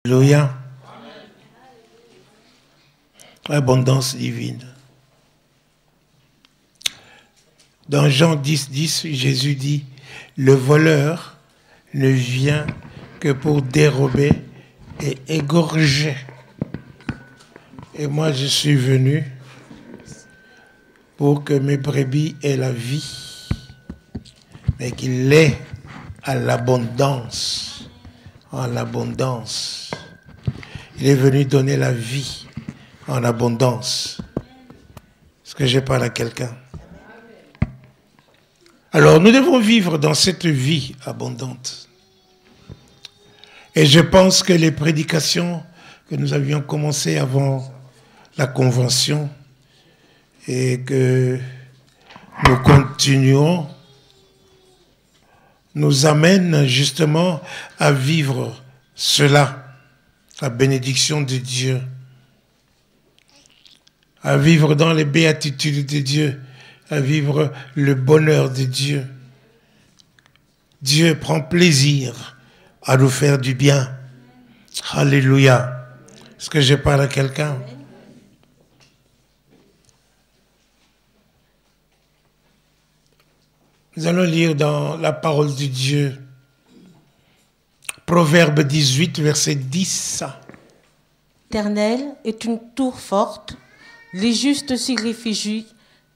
Alléluia. Abondance divine. Dans Jean 10, 10, Jésus dit, le voleur ne vient que pour dérober et égorger. Et moi, je suis venu pour que mes brebis aient la vie, mais qu'il l'ait à l'abondance, en abondance. Il est venu donner la vie en abondance. Est-ce que je parle à quelqu'un? Alors, nous devons vivre dans cette vie abondante. Et je pense que les prédications que nous avions commencées avant la convention et que nous continuons nous amènent justement à vivre cela, la bénédiction de Dieu, à vivre dans les béatitudes de Dieu, à vivre le bonheur de Dieu. Dieu prend plaisir à nous faire du bien. Alléluia. Est-ce que je parle à quelqu'un? Nous allons lire dans la parole de Dieu. Proverbe 18, verset 10. L'Éternel est une tour forte, les justes s'y réfugient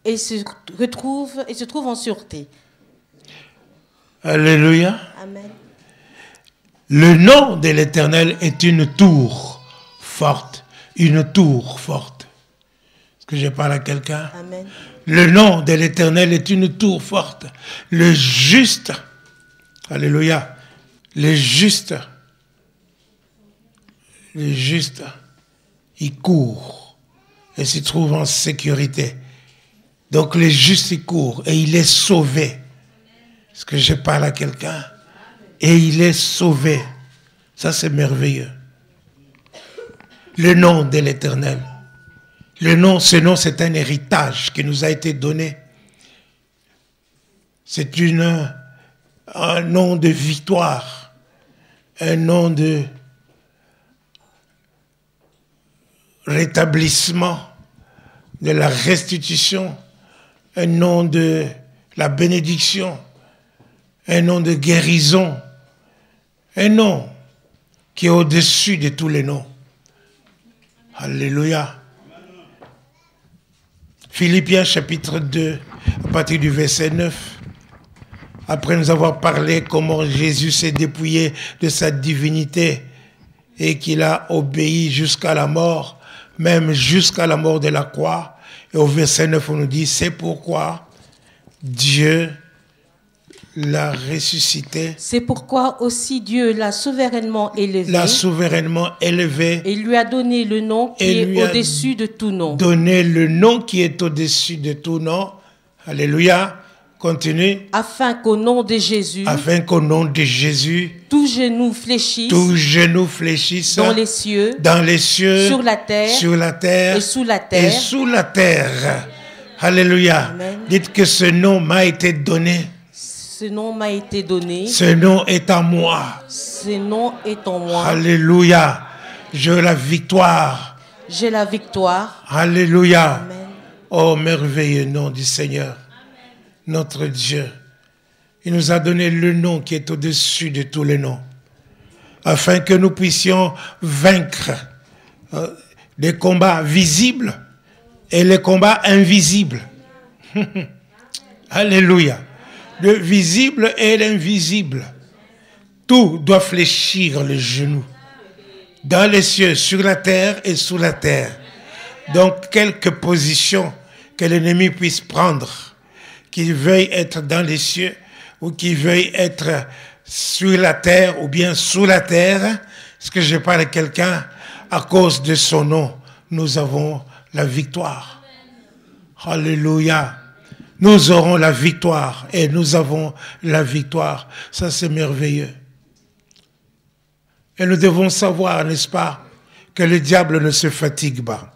et se trouvent en sûreté. Alléluia. Amen. Le nom de l'Éternel est une tour forte. Une tour forte. Est-ce que je parle à quelqu'un? Amen. Le nom de l'Éternel est une tour forte. Le juste, alléluia, le juste, il court et s'y trouve en sécurité. Donc le juste, il court et il est sauvé. Est-ce que je parle à quelqu'un? Et il est sauvé. Ça, c'est merveilleux. Le nom de l'Éternel. Ce nom, c'est un héritage qui nous a été donné. C'est un nom de victoire, un nom de rétablissement, de la restitution, un nom de la bénédiction, un nom de guérison, un nom qui est au-dessus de tous les noms. Alléluia. Philippiens chapitre 2, à partir du verset 9. Après nous avoir parlé comment Jésus s'est dépouillé de sa divinité et qu'il a obéi jusqu'à la mort, même jusqu'à la mort de la croix. Et au verset 9, on nous dit, c'est pourquoi Dieu l'a ressuscité. C'est pourquoi aussi Dieu l'a souverainement élevé. L'a souverainement élevé. Et lui a donné le nom qui est au-dessus de tout nom. Donné le nom qui est au-dessus de tout nom. Alléluia. Continue. Afin qu'au nom de Jésus. Afin qu'au nom de Jésus. Tous genoux fléchissent. Tous genoux fléchissent. Dans les cieux. Dans les cieux. Sur la terre. Sur la terre. Et sous la terre. Et sous la terre. Alléluia. Amen. Dites que ce nom m'a été donné. Ce nom m'a été donné. Ce nom est à moi. Ce nom est en moi. Alléluia. J'ai la victoire. J'ai la victoire. Alléluia. Amen. Oh, merveilleux nom du Seigneur, notre Dieu. Il nous a donné le nom qui est au-dessus de tous les noms, afin que nous puissions vaincre des combats visibles et les combats invisibles. Alléluia. Le visible et l'invisible. Tout doit fléchir le genou. Dans les cieux, sur la terre et sous la terre. Donc, quelque position que l'ennemi puisse prendre, qu'il veuille être dans les cieux ou qu'il veuille être sur la terre ou bien sous la terre, est-ce que je parle à quelqu'un? À cause de son nom, nous avons la victoire. Alléluia. Nous aurons la victoire et nous avons la victoire. Ça, c'est merveilleux. Et nous devons savoir, n'est-ce pas, que le diable ne se fatigue pas.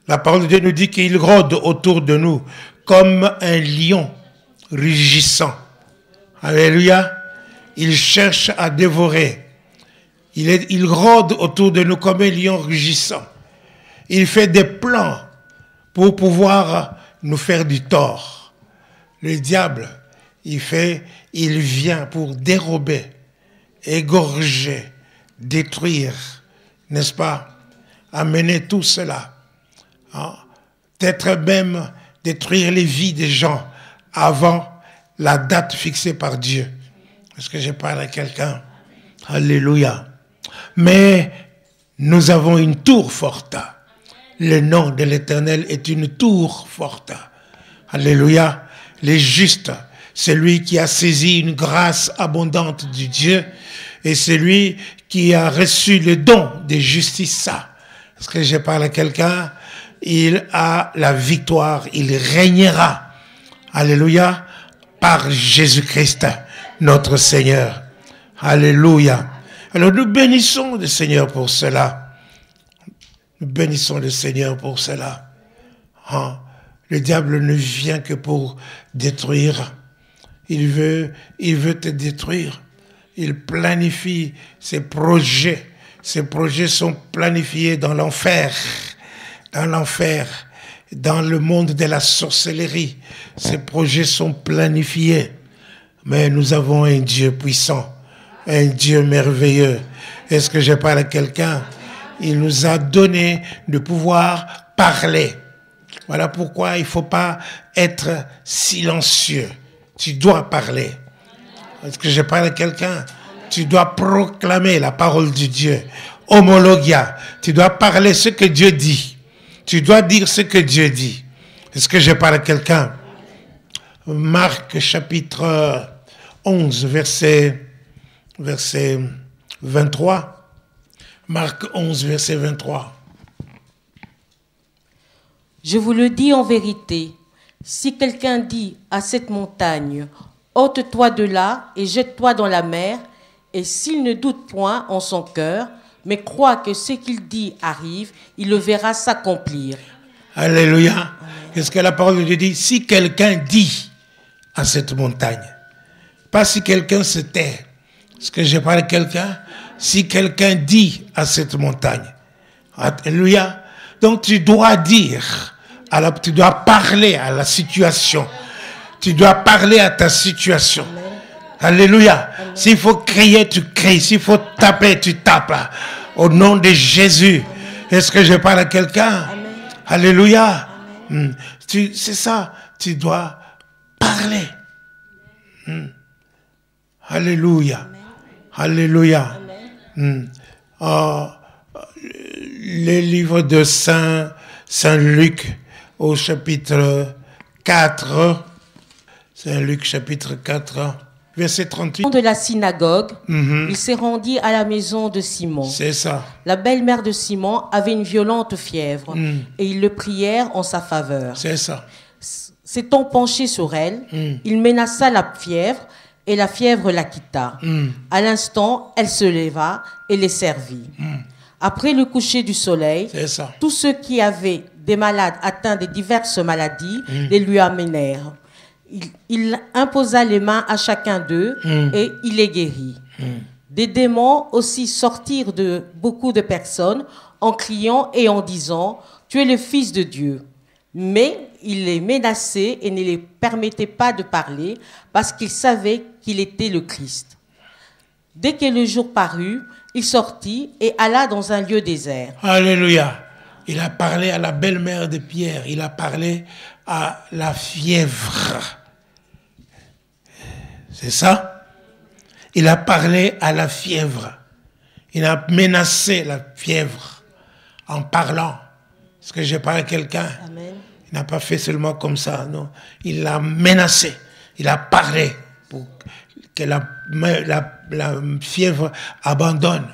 La parole de Dieu nous dit qu'il rôde autour de nous comme un lion rugissant. Alléluia. Il cherche à dévorer. Il rôde autour de nous comme un lion rugissant. Il fait des plans pour pouvoir nous faire du tort. Le diable, il vient pour dérober, égorger, détruire, n'est-ce pas? Amener tout cela. Hein? Peut-être même détruire les vies des gens avant la date fixée par Dieu. Est-ce que je parle à quelqu'un? Alléluia. Mais nous avons une tour forte. Le nom de l'Éternel est une tour forte. Alléluia. Les justes, c'est lui qui a saisi une grâce abondante du Dieu et c'est lui qui a reçu le don de justice. Est-ce que je parle à quelqu'un? Il a la victoire, il régnera. Alléluia. Par Jésus-Christ, notre Seigneur. Alléluia. Alors nous bénissons le Seigneur pour cela. Nous bénissons le Seigneur pour cela. Hein? Le diable ne vient que pour détruire. Il veut te détruire. Il planifie ses projets. Ses projets sont planifiés dans l'enfer. Dans l'enfer. Dans le monde de la sorcellerie. Ces projets sont planifiés. Mais nous avons un Dieu puissant. Un Dieu merveilleux. Est-ce que je parle à quelqu'un? Il nous a donné de pouvoir parler. Voilà pourquoi il ne faut pas être silencieux. Tu dois parler. Est-ce que je parle à quelqu'un? Tu dois proclamer la parole de Dieu. Homologia. Tu dois parler ce que Dieu dit. Tu dois dire ce que Dieu dit. Est-ce que je parle à quelqu'un? Marc chapitre 11, verset 23. Marc 11, verset 23. Je vous le dis en vérité, si quelqu'un dit à cette montagne, ôte-toi de là et jette-toi dans la mer, et s'il ne doute point en son cœur, mais croit que ce qu'il dit arrive, il le verra s'accomplir. Alléluia. Qu'est-ce que la parole de Dieu dit? Si quelqu'un dit à cette montagne, pas si quelqu'un se tait. Est-ce que je parle à quelqu'un? Si quelqu'un dit à cette montagne. Alléluia. Donc tu dois dire, tu dois parler à la situation. Tu dois parler à ta situation. Alléluia. S'il faut crier, tu cries. S'il faut taper, tu tapes. Au nom de Jésus. Est-ce que je parle à quelqu'un? Alléluia. C'est ça. Tu dois parler. Alléluia. Alléluia. Le livre de Saint Luc au chapitre 4. Saint Luc chapitre 4. Verset 38. De la synagogue, il s'est rendu à la maison de Simon. C'est ça. La belle-mère de Simon avait une violente fièvre et ils le prièrent en sa faveur. C'est ça. S'étant penché sur elle, il menaça la fièvre et la fièvre la quitta. À l'instant, elle se leva et les servit. Après le coucher du soleil, tous ceux qui avaient des malades atteints de diverses maladies les lui amenèrent. Il imposa les mains à chacun d'eux et il les guérit. Des démons aussi sortirent de beaucoup de personnes en criant et en disant « Tu es le Fils de Dieu ». Mais il les menaçait et ne les permettait pas de parler parce qu'il savait qu'il était le Christ. Dès que le jour parut, il sortit et alla dans un lieu désert. Alléluia. Il a parlé à la belle-mère de Pierre. Il a parlé à la fièvre. C'est ça? Il a parlé à la fièvre. Il a menacé la fièvre en parlant. Est-ce que je parle à quelqu'un? Amen. Il n'a pas fait seulement comme ça, non. Il l'a menacé. Il a parlé pour que la fièvre abandonne.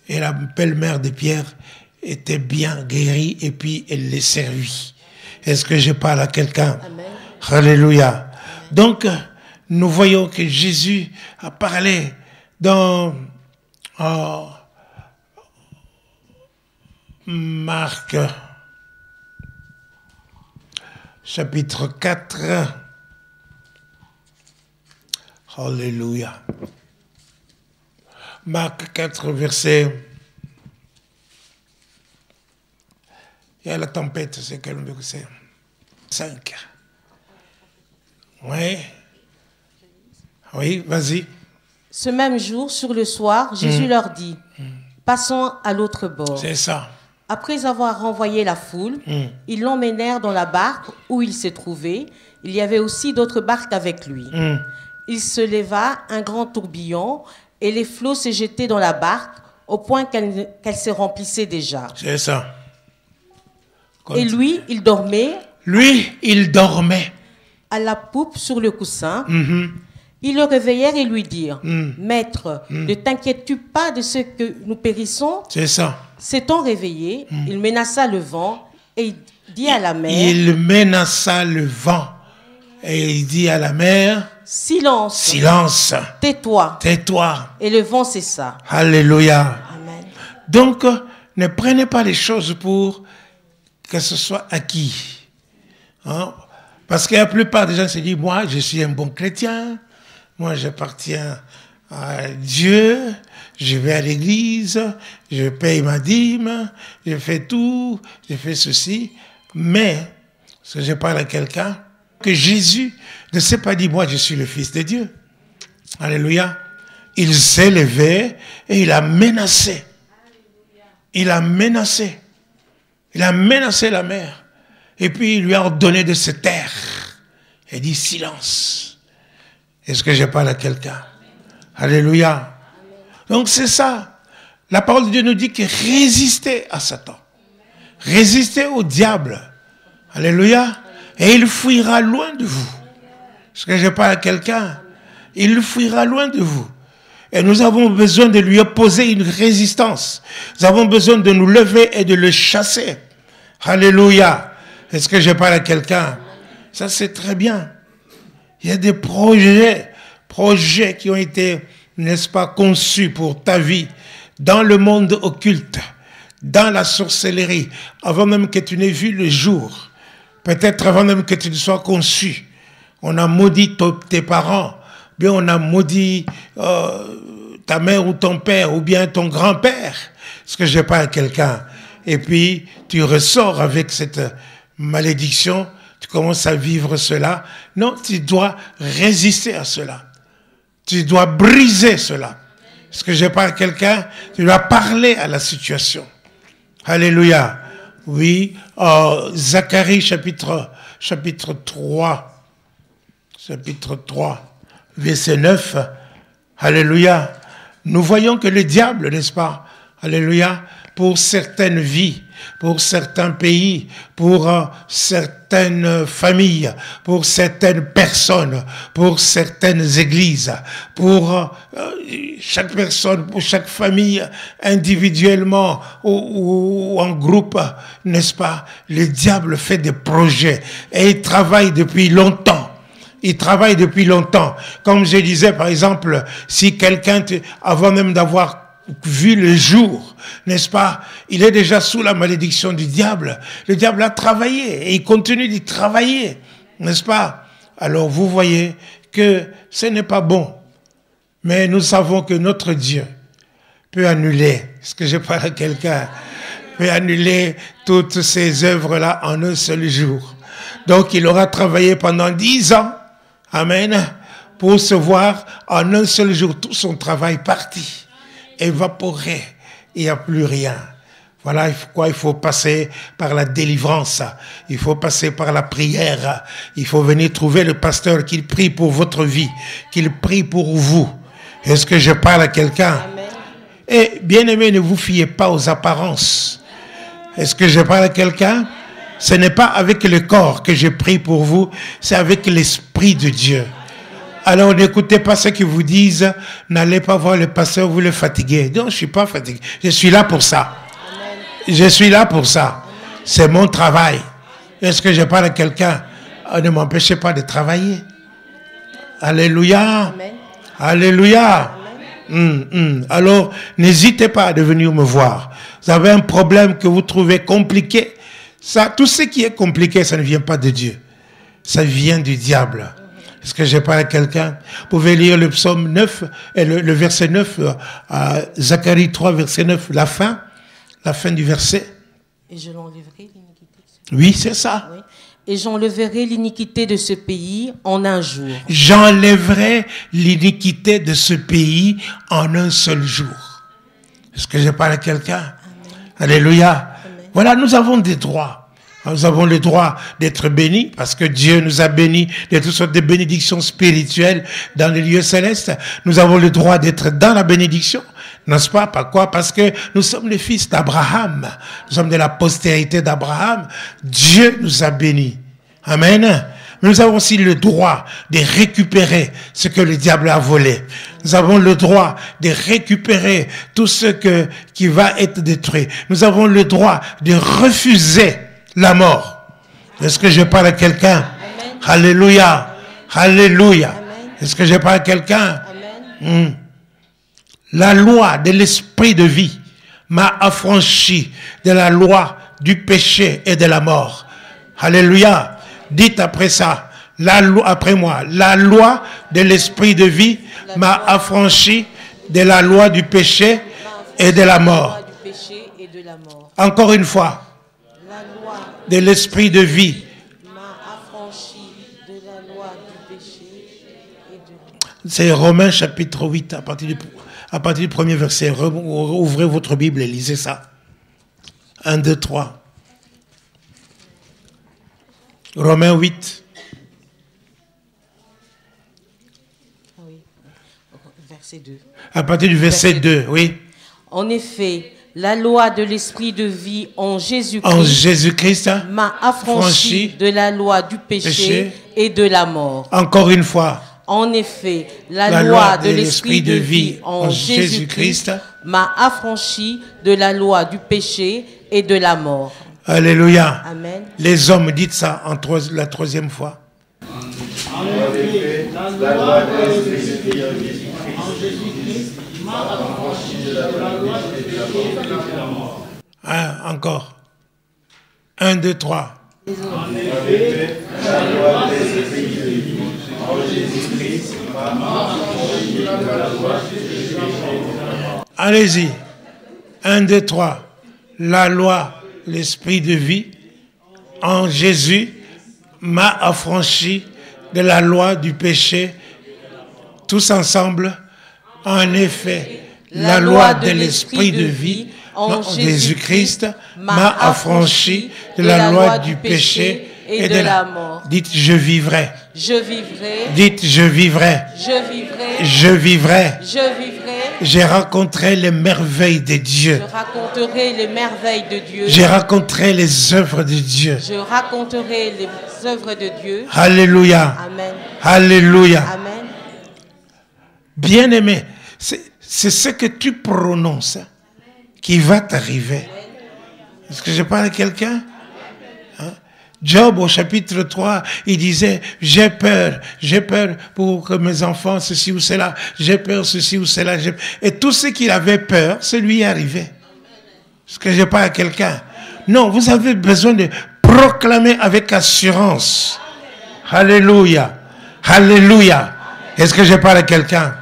Et la belle-mère de Pierre était bien guérie et puis elle les servit. Est-ce que je parle à quelqu'un? Amen. Alléluia. Amen. Donc, nous voyons que Jésus a parlé dans Marc chapitre 4. Alléluia. Marc 4, verset... Il y a la tempête, c'est quel verset? 5. Oui. Oui, vas-y. Ce même jour, sur le soir, Jésus leur dit, passons à l'autre bord. C'est ça. Après avoir renvoyé la foule, ils l'emmenèrent dans la barque où il se trouvait. Il y avait aussi d'autres barques avec lui. Il se leva un grand tourbillon et les flots se jetaient dans la barque au point qu'elle se remplissait déjà. C'est ça. Et lui, il dormait. Lui, il dormait. À la poupe sur le coussin. Ils le réveillèrent et lui dirent, Maître, ne t'inquiètes-tu pas de ce que nous périssons? C'est ça. S'étant réveillé, il menaça le vent et dit à la mer. Il menaça le vent et il dit à la mer. Silence. Silence. Tais-toi. Tais-toi. Et le vent cessa. Alléluia. Amen. Donc, ne prenez pas les choses pour que ce soit acquis. Hein? Parce que la plupart des gens se disent, moi, je suis un bon chrétien, moi, j'appartiens à Dieu, je vais à l'église, je paye ma dîme, je fais tout, je fais ceci. Mais, parce que je parle à quelqu'un, que Jésus ne s'est pas dit, moi, je suis le Fils de Dieu. Alléluia. Il s'est levé et il a menacé. Il a menacé. Il a menacé la mer. Et puis il lui a ordonné de se taire. Il dit silence. Est-ce que je parle à quelqu'un? Alléluia. Donc c'est ça. La parole de Dieu nous dit que résistez à Satan. Résistez au diable. Alléluia. Et il fuira loin de vous. Est-ce que je parle à quelqu'un? Il fuira loin de vous. Et nous avons besoin de lui opposer une résistance. Nous avons besoin de nous lever et de le chasser. Alléluia. Est-ce que je parle à quelqu'un? Ça, c'est très bien. Il y a des projets qui ont été, n'est-ce pas, conçus pour ta vie dans le monde occulte, dans la sorcellerie, avant même que tu n'aies vu le jour. Peut-être avant même que tu ne sois conçu. On a maudit tes parents. Bien, on a maudit ta mère ou ton père ou bien ton grand-père. Est-ce que je parle à quelqu'un? Et puis, tu ressors avec cette malédiction, tu commences à vivre cela. Non, tu dois résister à cela. Tu dois briser cela. Est-ce que je parle à quelqu'un? Tu dois parler à la situation. Alléluia. Oui, Zacharie chapitre 3. Chapitre 3. Verset 9, alléluia. Nous voyons que le diable, n'est-ce pas, alléluia, pour certaines vies, pour certains pays, pour certaines familles, pour certaines personnes, pour certaines églises, pour chaque personne, pour chaque famille, individuellement ou en groupe, n'est-ce pas, le diable fait des projets et il travaille depuis longtemps. Il travaille depuis longtemps. Comme je disais, par exemple, si quelqu'un, avant même d'avoir vu le jour, n'est-ce pas, il est déjà sous la malédiction du diable. Le diable a travaillé et il continue d'y travailler, n'est-ce pas? Alors vous voyez que ce n'est pas bon. Mais nous savons que notre Dieu peut annuler, est-ce que je parle à quelqu'un, peut annuler toutes ces œuvres-là en un seul jour. Donc il aura travaillé pendant 10 ans. Amen. Pour se voir en un seul jour, tout son travail parti, évaporé. Il n'y a plus rien. Voilà pourquoi il faut passer par la délivrance. Il faut passer par la prière. Il faut venir trouver le pasteur qu'il prie pour votre vie, qu'il prie pour vous. Est-ce que je parle à quelqu'un? Et bien aimé, ne vous fiez pas aux apparences. Est-ce que je parle à quelqu'un? Ce n'est pas avec le corps que je prie pour vous, c'est avec l'Esprit de Dieu. Alors n'écoutez pas ceux qui vous disent, n'allez pas voir le pasteur, vous le fatiguez. Non, je ne suis pas fatigué. Je suis là pour ça. Je suis là pour ça. C'est mon travail. Est-ce que je parle à quelqu'un? Ne m'empêchez pas de travailler. Alléluia. Amen. Alléluia. Alors, n'hésitez pas à venir me voir. Vous avez un problème que vous trouvez compliqué. Ça, tout ce qui est compliqué, ça ne vient pas de Dieu. Ça vient du diable. Est-ce que j'ai parlé à quelqu'un? Vous pouvez lire le psaume 9, et le verset 9, à Zacharie 3, verset 9, la fin du verset. Et je l'enlèverai l'iniquité. Oui, c'est ça. Oui. Et j'enlèverai l'iniquité de ce pays en un jour. J'enlèverai l'iniquité de ce pays en un seul jour. Est-ce que j'ai parlé à quelqu'un? Alléluia. Amen. Voilà, nous avons des droits. Nous avons le droit d'être bénis parce que Dieu nous a bénis de toutes sortes de bénédictions spirituelles dans les lieux célestes. Nous avons le droit d'être dans la bénédiction, n'est-ce pas? Pourquoi? Parce que nous sommes les fils d'Abraham. Nous sommes de la postérité d'Abraham. Dieu nous a bénis. Amen. Mais nous avons aussi le droit de récupérer ce que le diable a volé. Nous avons le droit de récupérer tout ce qui va être détruit. Nous avons le droit de refuser la mort. Est-ce que je parle à quelqu'un? Alléluia. Alléluia. Est-ce que je parle à quelqu'un? La loi de l'esprit de vie m'a affranchi de la loi du péché et de la mort. Alléluia. Dites après ça, la loi, après moi, la loi de l'esprit de vie m'a affranchi de la loi du péché et de la mort. Encore une fois. De l'esprit de vie. C'est Romains chapitre 8, à partir du premier verset. Ouvrez votre Bible et lisez ça. 1, 2, 3. Romains 8. Oui. Verset 2. À partir du verset 2, oui. En effet, la loi de l'esprit de vie en Jésus-Christ m'a affranchi de la loi du péché et de la mort. Encore une fois. En effet, la loi de l'esprit de vie en Jésus-Christ m'a affranchi de la loi du péché et de la mort. Alléluia. Amen. Les hommes, dites ça la troisième fois. En effet, la loi de l'esprit de vie en Jésus-Christ m'a affranchi de la loi du péché et de la mort. Encore. 1, 2, 3. En effet, la loi de l'esprit de vie en Jésus-Christ m'a affranchi de la loi du péché et de la mort. Allez-y. 1, 2, 3. La loi, l'esprit de vie en Jésus m'a affranchi de la loi du péché. Tous ensemble. En effet, la loi de l'esprit de vie en Jésus-Christ m'a affranchi de la loi du péché et de la mort. Dites, je vivrai. Je vivrai. Dites, je vivrai. Je vivrai. Je vivrai. Je vivrai. Je raconterai les merveilles de Dieu. Je raconterai les merveilles de Dieu. Je raconterai les œuvres de Dieu. Je raconterai les œuvres de Dieu. Alléluia. Amen. Alléluia. Amen. Bien-aimé, c'est ce que tu prononces qui va t'arriver. Est-ce que je parle à quelqu'un? Job au chapitre 3, il disait, j'ai peur pour que mes enfants, ceci ou cela, j'ai peur, ceci ou cela. Et tout ce qu'il avait peur, c'est lui arrivé. Est-ce que je parle à quelqu'un? Non, vous avez besoin de proclamer avec assurance. Alléluia. Alléluia. Est-ce que je parle à quelqu'un?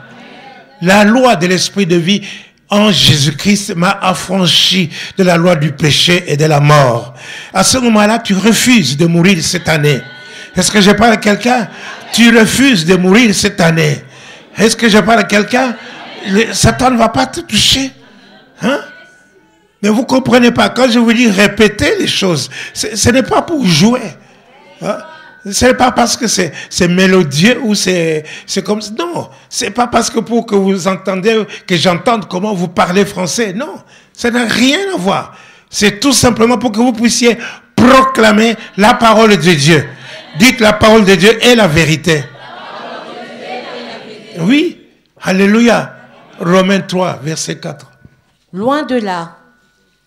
La loi de l'esprit de vie en Jésus-Christ m'a affranchi de la loi du péché et de la mort. À ce moment-là, tu refuses de mourir cette année. Est-ce que je parle à quelqu'un? Tu refuses de mourir cette année. Est-ce que je parle à quelqu'un? Satan ne va pas te toucher. Hein? Mais vous ne comprenez pas. Quand je vous dis répéter les choses, ce n'est pas pour jouer. Hein? Ce n'est pas parce que c'est mélodieux ou c'est comme ça. Non, c'est pas parce que pour que vous entendez, que j'entende comment vous parlez français. Non, ça n'a rien à voir. C'est tout simplement pour que vous puissiez proclamer la parole de Dieu. Dites la parole de Dieu est la vérité. Oui, alléluia. Romains 3, verset 4. Loin de là,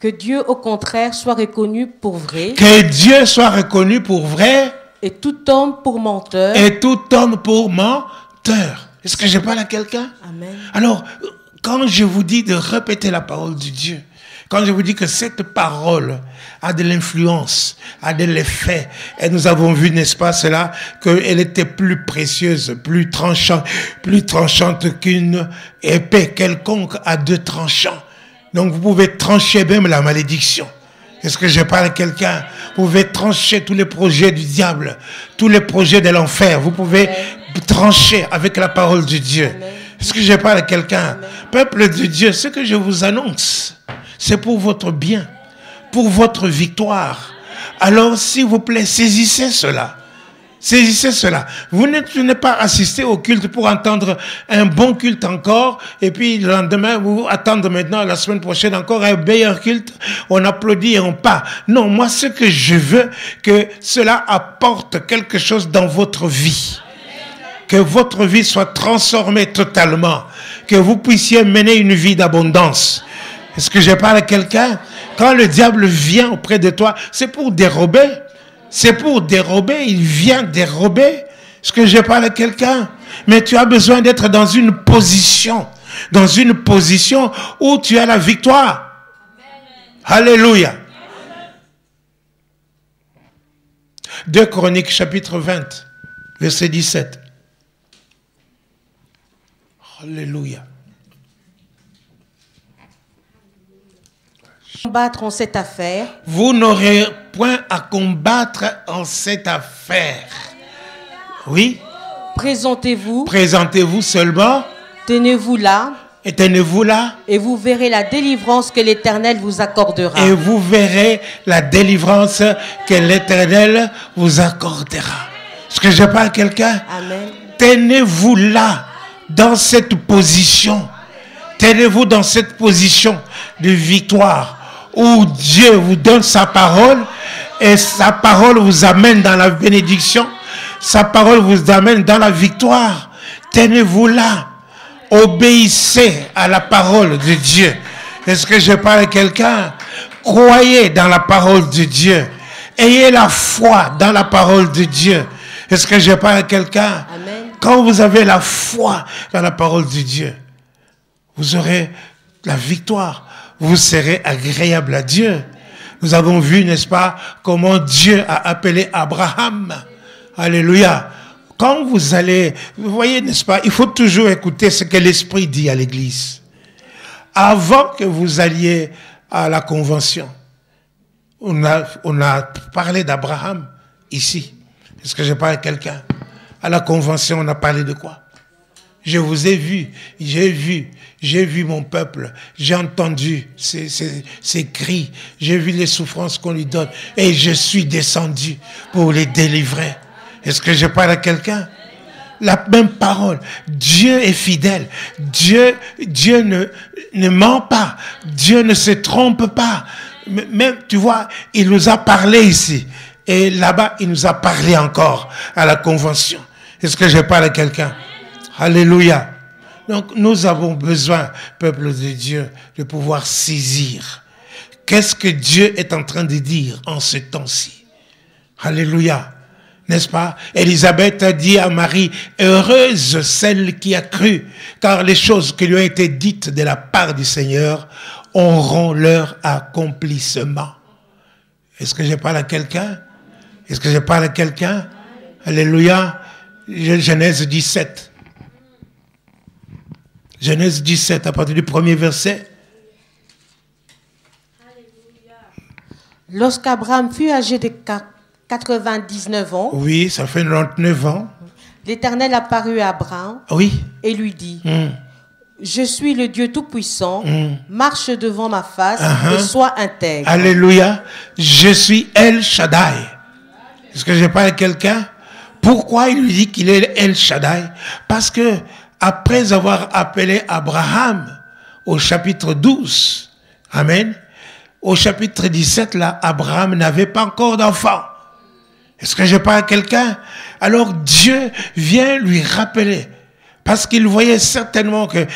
que Dieu au contraire soit reconnu pour vrai. Que Dieu soit reconnu pour vrai. Et tout homme pour menteur. Et tout homme pour menteur. Est-ce que je parle à quelqu'un? Amen. Alors, quand je vous dis de répéter la parole de Dieu, Quand je vous dis que cette parole a de l'influence, a de l'effet, et nous avons vu, n'est-ce pas, cela, qu'elle était plus précieuse, plus tranchante qu'une épée quelconque à 2 tranchants. Donc vous pouvez trancher même la malédiction. Est-ce que je parle à quelqu'un? Vous pouvez trancher tous les projets du diable, tous les projets de l'enfer. Vous pouvez trancher avec la parole de Dieu. Est-ce que je parle à quelqu'un? Peuple de Dieu, ce que je vous annonce, c'est pour votre bien, pour votre victoire. Alors, s'il vous plaît, saisissez cela. Saisissez cela. Vous n'êtes pas assisté au culte pour entendre un bon culte encore, et puis le lendemain, vous attendez maintenant, la semaine prochaine, encore un meilleur culte. On applaudit et on part. Non, moi, ce que je veux, que cela apporte quelque chose dans votre vie. Que votre vie soit transformée totalement. Que vous puissiez mener une vie d'abondance. Est-ce que je parle à quelqu'un? Quand le diable vient auprès de toi, c'est pour dérober. C'est pour dérober, il vient dérober. Est-ce que je parle à quelqu'un? Mais tu as besoin d'être dans une position où tu as la victoire. Alléluia. 2 Chroniques, chapitre 20, verset 17. Alléluia. Combattre en cette affaire. Vous n'aurez point à combattre en cette affaire. Oui. Présentez-vous. Présentez-vous seulement. Tenez-vous là. Et tenez-vous là. Et vous verrez la délivrance que l'Éternel vous accordera. Et vous verrez la délivrance que l'Éternel vous accordera. Est-ce que je parle à quelqu'un? Amen. Tenez-vous là, dans cette position. Tenez-vous dans cette position de victoire où Dieu vous donne sa parole et sa parole vous amène dans la bénédiction. Sa parole vous amène dans la victoire. Tenez-vous là. Obéissez à la parole de Dieu. Est-ce que je parle à quelqu'un? Croyez dans la parole de Dieu. Ayez la foi dans la parole de Dieu. Est-ce que je parle à quelqu'un? Amen. Quand vous avez la foi dans la parole de Dieu, vous aurez la victoire. Vous serez agréable à Dieu. Nous avons vu, n'est-ce pas, comment Dieu a appelé Abraham. Alléluia. Quand vous allez, vous voyez, n'est-ce pas, il faut toujours écouter ce que l'Esprit dit à l'Église. Avant que vous alliez à la convention, on a parlé d'Abraham ici. Est-ce que je parle à quelqu'un? À la convention, on a parlé de quoi? Je vous ai vu, j'ai vu mon peuple, j'ai entendu ses cris, j'ai vu les souffrances qu'on lui donne et je suis descendu pour les délivrer. Est-ce que je parle à quelqu'un? La même parole. Dieu est fidèle. Dieu ne ment pas. Dieu ne se trompe pas. Même, tu vois, il nous a parlé ici. Et là-bas, il nous a parlé encore à la convention. Est-ce que je parle à quelqu'un? Alléluia. Donc, nous avons besoin, peuple de Dieu, de pouvoir saisir. Qu'est-ce que Dieu est en train de dire en ce temps-ci? Alléluia. N'est-ce pas? Élisabeth a dit à Marie, heureuse celle qui a cru, car les choses qui lui ont été dites de la part du Seigneur auront leur accomplissement. Est-ce que je parle à quelqu'un? Est-ce que je parle à quelqu'un? Alléluia. Genèse 17. Genèse 17, à partir du premier verset. Lorsqu'Abraham fut âgé de 99 ans. Oui, ça fait 99 ans. L'Éternel apparut à Abraham. Oui. Et lui dit, je suis le Dieu Tout-Puissant, marche devant ma face et sois intègre. Alléluia. Je suis El Shaddai. Est-ce que je parle à quelqu'un? Pourquoi il lui dit qu'il est El Shaddai? Parce que après avoir appelé Abraham au chapitre 12, amen, au chapitre 17, là, Abraham n'avait pas encore d'enfant. Est-ce que je parle à quelqu'un? Alors Dieu vient lui rappeler, parce qu'il voyait certainement que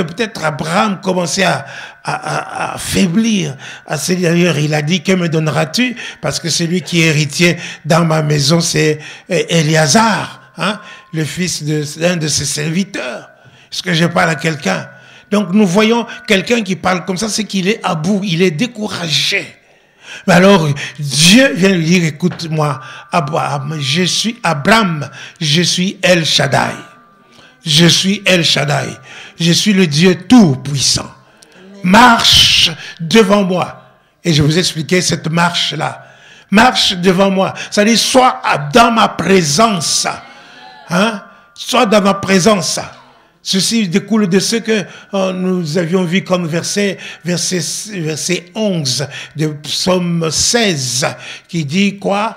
peut-être Abraham commençait à faiblir. D'ailleurs, il a dit, que me donneras-tu? Parce que celui qui est héritier dans ma maison, c'est Éléazar, hein, le fils d'un de ses serviteurs. Est-ce que je parle à quelqu'un? Donc nous voyons quelqu'un qui parle comme ça, c'est qu'il est à bout, il est découragé. Mais alors Dieu vient lui dire, écoute-moi, Abraham, je suis Abraham, je suis El Shaddai. Je suis El Shaddai. Je suis le Dieu tout-puissant. Marche devant moi. Et je vous expliquais cette marche-là. Marche devant moi. Ça dit, sois dans ma présence. Hein? Sois dans ma présence. Ceci découle de ce que nous avions vu comme verset 11 de Psaume 16, qui dit quoi?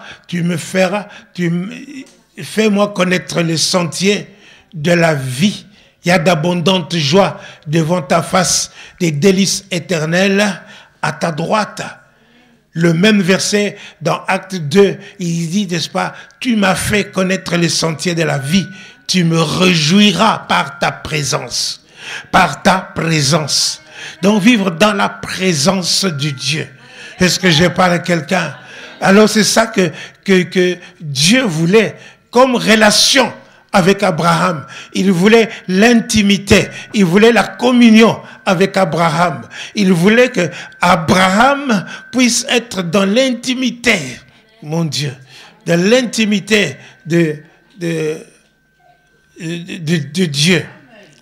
Fais-moi connaître les sentiers de la vie. Il y a d'abondantes joies devant ta face, des délices éternelles à ta droite. Le même verset dans Acte 2, il dit, n'est-ce pas, tu m'as fait connaître les sentiers de la vie, tu me réjouiras par ta présence. Par ta présence. Donc vivre dans la présence de Dieu. Est-ce que je parle à quelqu'un? Alors c'est ça que Dieu voulait comme relation avec Abraham. Il voulait l'intimité. Il voulait la communion avec Abraham. Il voulait que Abraham puisse être dans l'intimité, mon Dieu, dans l'intimité de Dieu.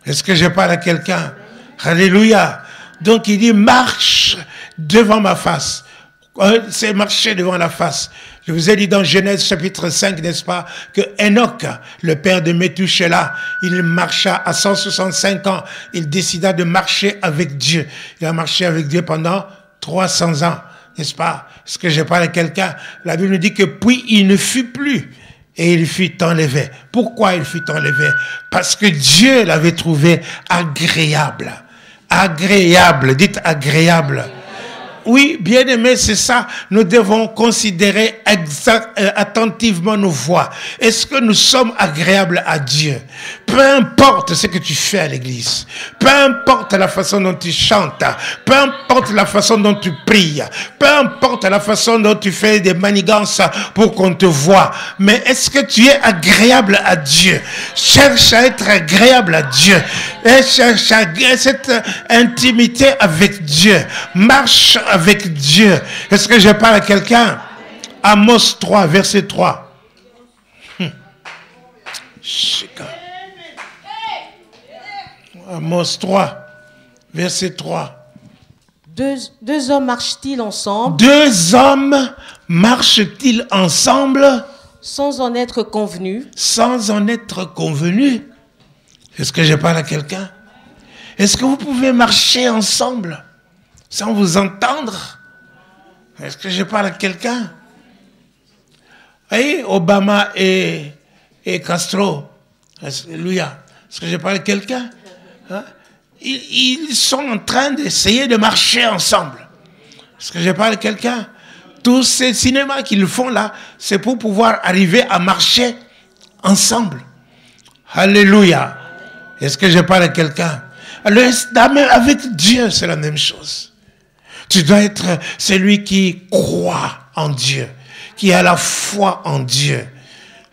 Est-ce que je parle à quelqu'un? Alléluia. Donc il dit, marche devant ma face. C'est marcher devant la face. Je vous ai dit dans Genèse chapitre 5, n'est-ce pas, que Enoch, le père de Méthusélah, il marcha à 165 ans. Il décida de marcher avec Dieu. Il a marché avec Dieu pendant 300 ans, n'est-ce pas? Est-ce que je parle à quelqu'un? La Bible nous dit que puis il ne fut plus. Et il fut enlevé. Pourquoi il fut enlevé? Parce que Dieu l'avait trouvé agréable. Agréable. Dites agréable. Oui, bien aimé, c'est ça. Nous devons considérer attentivement nos voix. Est-ce que nous sommes agréables à Dieu? Peu importe ce que tu fais à l'église, peu importe la façon dont tu chantes, peu importe la façon dont tu pries, peu importe la façon dont tu fais des manigances pour qu'on te voie, mais est-ce que tu es agréable à Dieu? Cherche à être agréable à Dieu. Et cherche à cette intimité avec Dieu. Marche avec Dieu. Est-ce que je parle à quelqu'un? Amos 3, verset 3. Amos 3, verset 3. Deux hommes marchent-ils ensemble? Deux hommes marchent-ils ensemble? Sans en être convenus? Sans en être convenus. Est-ce que je parle à quelqu'un? Est-ce que vous pouvez marcher ensemble sans vous entendre? Est-ce que je parle à quelqu'un? Voyez, Obama et Castro. Alléluia. Est-ce que je parle à quelqu'un? Hein? Ils sont en train d'essayer de marcher ensemble. Est-ce que je parle à quelqu'un? Tous ces cinémas qu'ils font là, c'est pour pouvoir arriver à marcher ensemble. Alléluia. Est-ce que je parle à quelqu'un? Alors, avec Dieu, c'est la même chose. Tu dois être celui qui croit en Dieu, qui a la foi en Dieu.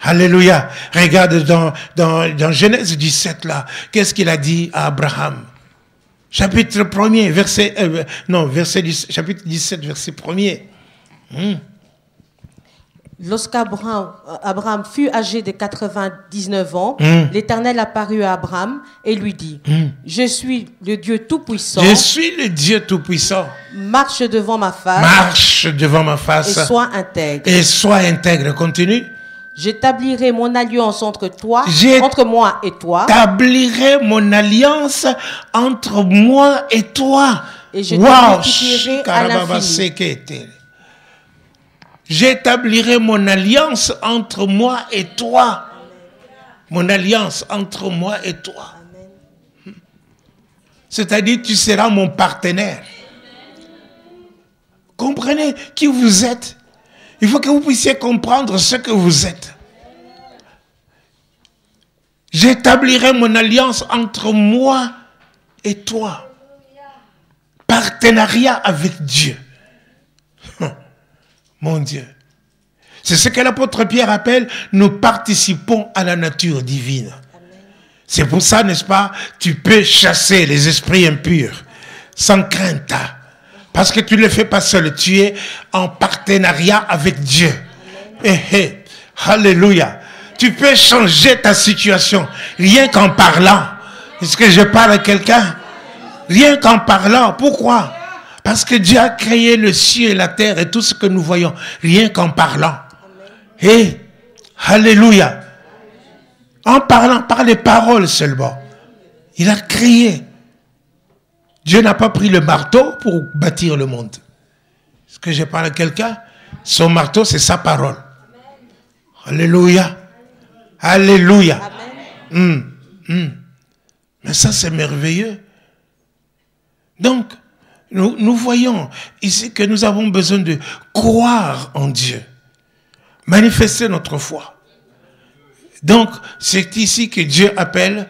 Alléluia. Regarde dans Genèse 17 là, qu'est-ce qu'il a dit à Abraham? Chapitre 1er, chapitre 17, verset 1er. Lorsqu'Abraham fut âgé de 99 ans, l'Éternel apparut à Abraham et lui dit, je suis le Dieu Tout-Puissant. Je suis le Dieu Tout-Puissant. Marche devant ma face. Marche devant ma face. Et sois intègre. Et sois intègre. Continue. J'établirai mon alliance entre moi et toi. J'établirai mon alliance entre moi et toi. Et je te multiplierai à l'infini. J'établirai mon alliance entre moi et toi. Mon alliance entre moi et toi. C'est-à-dire, tu seras mon partenaire. Comprenez qui vous êtes. Il faut que vous puissiez comprendre ce que vous êtes. J'établirai mon alliance entre moi et toi. Partenariat avec Dieu. Mon Dieu. C'est ce que l'apôtre Pierre appelle, nous participons à la nature divine. C'est pour ça, n'est-ce pas, tu peux chasser les esprits impurs sans crainte. Parce que tu ne le fais pas seul, tu es en partenariat avec Dieu. Alléluia. Tu peux changer ta situation rien qu'en parlant. Est-ce que je parle à quelqu'un? Rien qu'en parlant. Pourquoi? Parce que Dieu a créé le ciel et la terre et tout ce que nous voyons, rien qu'en parlant. Alléluia. En parlant, par les paroles seulement. Il a créé. Dieu n'a pas pris le marteau pour bâtir le monde. Est-ce que je parle à quelqu'un? Son marteau, c'est sa parole. Alléluia. Alléluia. Mais ça, c'est merveilleux. Donc, nous voyons ici que nous avons besoin de croire en Dieu. Manifester notre foi. Donc, c'est ici que Dieu appelle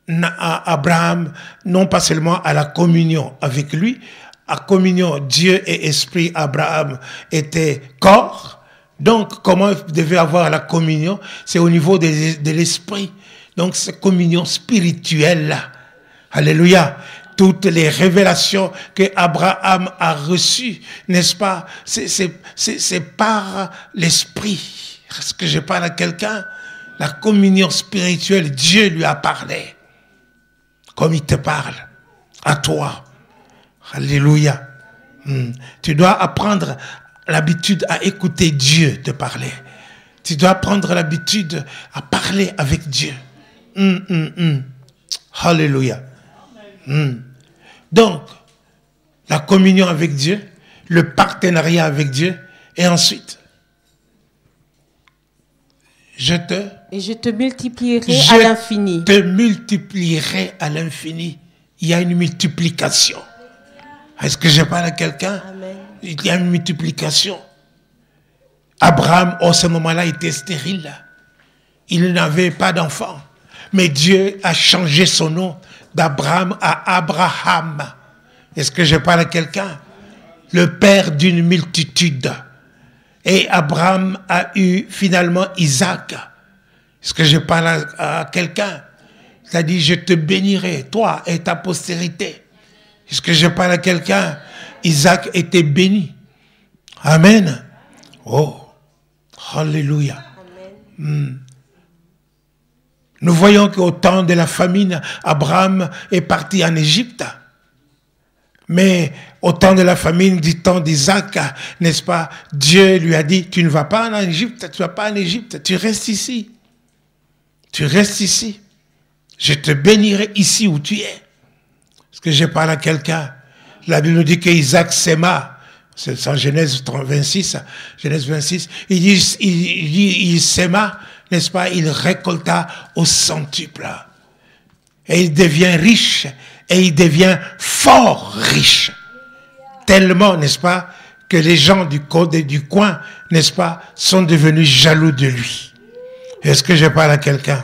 Abraham, non pas seulement à la communion avec lui. À communion, Dieu et esprit, Abraham était corps. Donc, comment il devait avoir la communion? C'est au niveau de l'esprit. Donc, c'est communion spirituelle. Alléluia. Toutes les révélations que Abraham a reçues, n'est-ce pas? C'est par l'esprit. Est-ce que je parle à quelqu'un? La communion spirituelle, Dieu lui a parlé. Comme il te parle. À toi. Alléluia. Tu dois apprendre l'habitude à écouter Dieu te parler. Tu dois prendre l'habitude à parler avec Dieu. Alléluia. Donc, la communion avec Dieu, le partenariat avec Dieu, et ensuite, je te multiplierai à l'infini. Je te multiplierai à l'infini. Il y a une multiplication. Est-ce que je parle à quelqu'un? Il y a une multiplication. Abraham, en ce moment-là, était stérile. Il n'avait pas d'enfant. Mais Dieu a changé son nom d'Abraham à Abraham. Est-ce que je parle à quelqu'un? Le père d'une multitude. Et Abraham a eu finalement Isaac. Est-ce que je parle à quelqu'un? Il a dit, je te bénirai, toi et ta postérité. Est-ce que je parle à quelqu'un? Isaac était béni. Amen. Oh, alléluia. Nous voyons qu'au temps de la famine, Abraham est parti en Égypte. Mais au temps de la famine, du temps d'Isaac, n'est-ce pas, Dieu lui a dit, tu ne vas pas en Égypte, tu ne vas pas en Égypte, tu restes ici. Tu restes ici. Je te bénirai ici où tu es. Est-ce que je parle à quelqu'un? La Bible nous dit qu'Isaac s'aima. C'est en Genèse 26, Genèse 26. Il s'aima, n'est-ce pas? Il récolta au centuple. Et il devient riche. Et il devient fort riche. Tellement, n'est-ce pas, que les gens du coin, n'est-ce pas, sont devenus jaloux de lui. Est-ce que je parle à quelqu'un?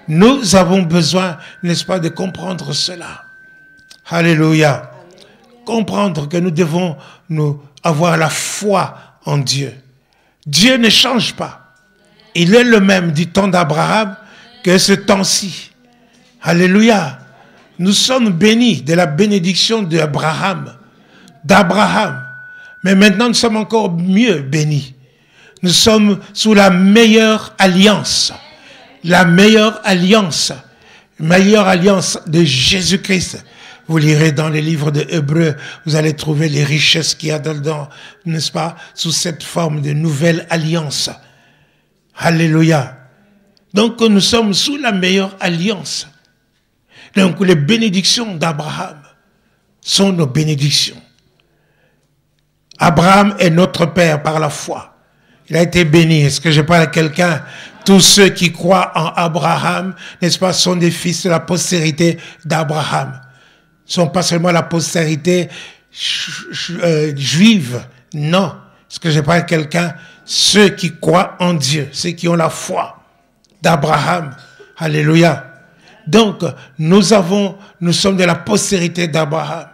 Nous avons besoin, n'est-ce pas, de comprendre cela. Alléluia. Comprendre que nous devons avoir la foi en Dieu. Dieu ne change pas. Il est le même du temps d'Abraham que ce temps-ci. Alléluia. Nous sommes bénis de la bénédiction d'Abraham. Mais maintenant, nous sommes encore mieux bénis. Nous sommes sous la meilleure alliance. La meilleure alliance de Jésus-Christ. Vous lirez dans les livres de Hébreux, vous allez trouver les richesses qu'il y a dedans, n'est-ce pas, sous cette forme de nouvelle alliance. Alléluia. Donc nous sommes sous la meilleure alliance. Donc les bénédictions d'Abraham sont nos bénédictions. Abraham est notre père par la foi. Il a été béni. Est-ce que je parle à quelqu'un? Tous ceux qui croient en Abraham, n'est-ce pas, sont des fils de la postérité d'Abraham. Ne sont pas seulement la postérité juive. Non. Est-ce que je parle à quelqu'un? Ceux qui croient en Dieu, ceux qui ont la foi d'Abraham. Alléluia. Donc, nous sommes de la postérité d'Abraham.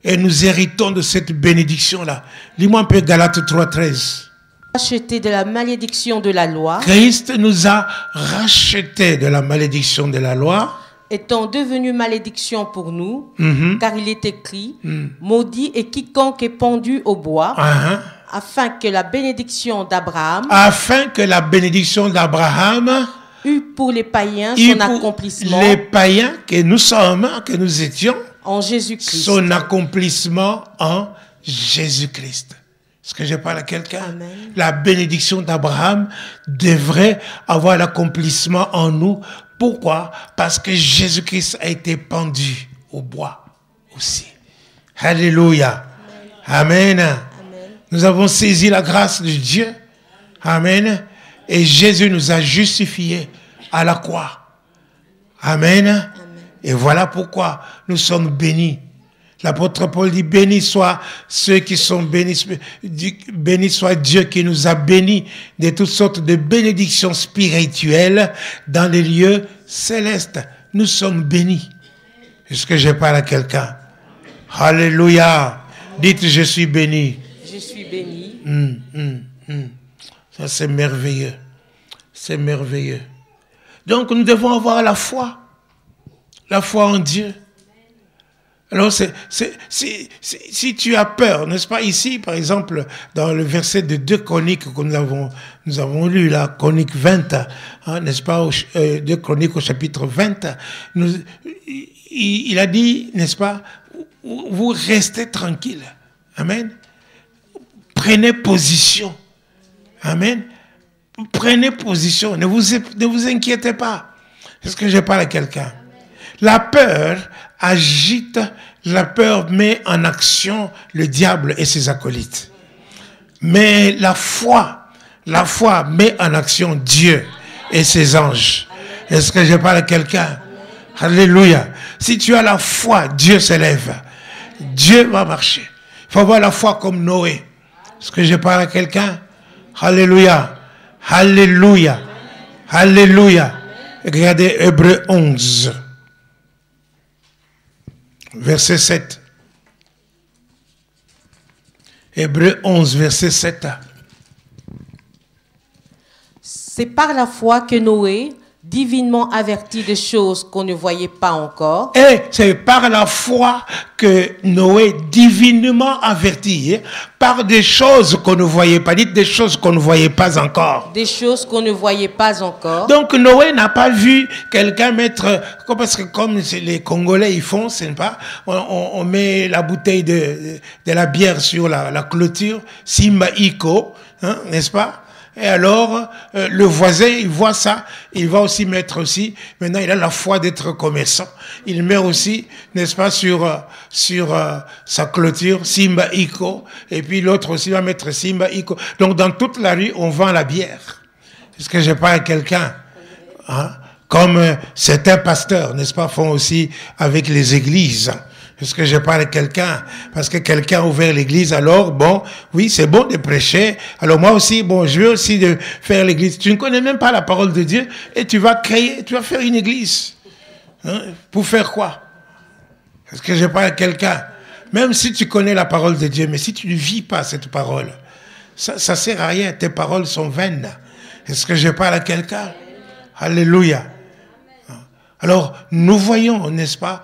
Et nous héritons de cette bénédiction-là. Lis-moi un peu Galates 3:13. Rachetés de la malédiction de la loi, Christ nous a rachetés de la malédiction de la loi, étant devenu malédiction pour nous, car il est écrit, maudit est quiconque est pendu au bois, afin que la bénédiction d'Abraham eût pour les païens son accomplissement, les païens que nous sommes, que nous étions, en Jésus-Christ. Son accomplissement en Jésus-Christ. Est-ce que je parle à quelqu'un? Amen. La bénédiction d'Abraham devrait avoir l'accomplissement en nous. Pourquoi? Parce que Jésus-Christ a été pendu au bois aussi. Alléluia. Amen. Amen. Nous avons saisi la grâce de Dieu. Amen. Et Jésus nous a justifiés à la croix. Amen. Amen. Et voilà pourquoi nous sommes bénis. L'apôtre Paul dit, bénis soient ceux qui sont bénis, béni soit Dieu qui nous a bénis de toutes sortes de bénédictions spirituelles dans les lieux célestes. Nous sommes bénis. Est-ce que je parle à quelqu'un? Alléluia. Dites, je suis béni. Je suis béni. Ça, c'est merveilleux. C'est merveilleux. Donc, nous devons avoir la foi. La foi en Dieu. Alors, si tu as peur, n'est-ce pas, ici, par exemple, dans le verset de 2 Chroniques que nous avons lu, la Chronique 20, hein, n'est-ce pas, 2 Chroniques au chapitre 20, il a dit, n'est-ce pas, vous restez tranquille. Amen. Prenez position. Amen. Prenez position. Ne vous inquiétez pas. Est-ce que je parle à quelqu'un? La peur agite, la peur met en action le diable et ses acolytes. Mais la foi met en action Dieu et ses anges. Est-ce que je parle à quelqu'un? Alléluia. Si tu as la foi, Dieu s'élève. Dieu va marcher. Il faut avoir la foi comme Noé. Est-ce que je parle à quelqu'un? Alléluia. Alléluia. Alléluia. Regardez Hébreux 11. Verset 7. Hébreux 11, verset 7. C'est par la foi que Noé, divinement averti de choses qu'on ne voyait pas encore. Et c'est par la foi que Noé, divinement averti, par des choses qu'on ne voyait pas. Dites des choses qu'on ne voyait pas encore. Des choses qu'on ne voyait pas encore. Donc Noé n'a pas vu quelqu'un mettre, parce que comme les Congolais ils font, c'est pas, on met la bouteille de la bière sur la clôture, Simba Iko, hein, n'est-ce pas? Et alors, le voisin, il voit ça, il va aussi mettre aussi, maintenant il a la foi d'être commerçant. Il met aussi, n'est-ce pas, sur sa clôture, Simba Iko, et puis l'autre aussi va mettre Simba Iko. Donc dans toute la rue, on vend la bière. Est-ce que je parle à quelqu'un? Hein? Comme certains pasteurs, n'est-ce pas, font aussi avec les églises. Est-ce que je parle à quelqu'un? Parce que quelqu'un a ouvert l'église, alors, bon, oui, c'est bon de prêcher. Alors moi aussi, bon, je veux aussi de faire l'église. Tu ne connais même pas la parole de Dieu et tu vas faire une église. Hein? Pour faire quoi? Est-ce que je parle à quelqu'un? Même si tu connais la parole de Dieu, mais si tu ne vis pas cette parole, ça sert à rien. Tes paroles sont vaines. Est-ce que je parle à quelqu'un? Alléluia. Alors, nous voyons, n'est-ce pas,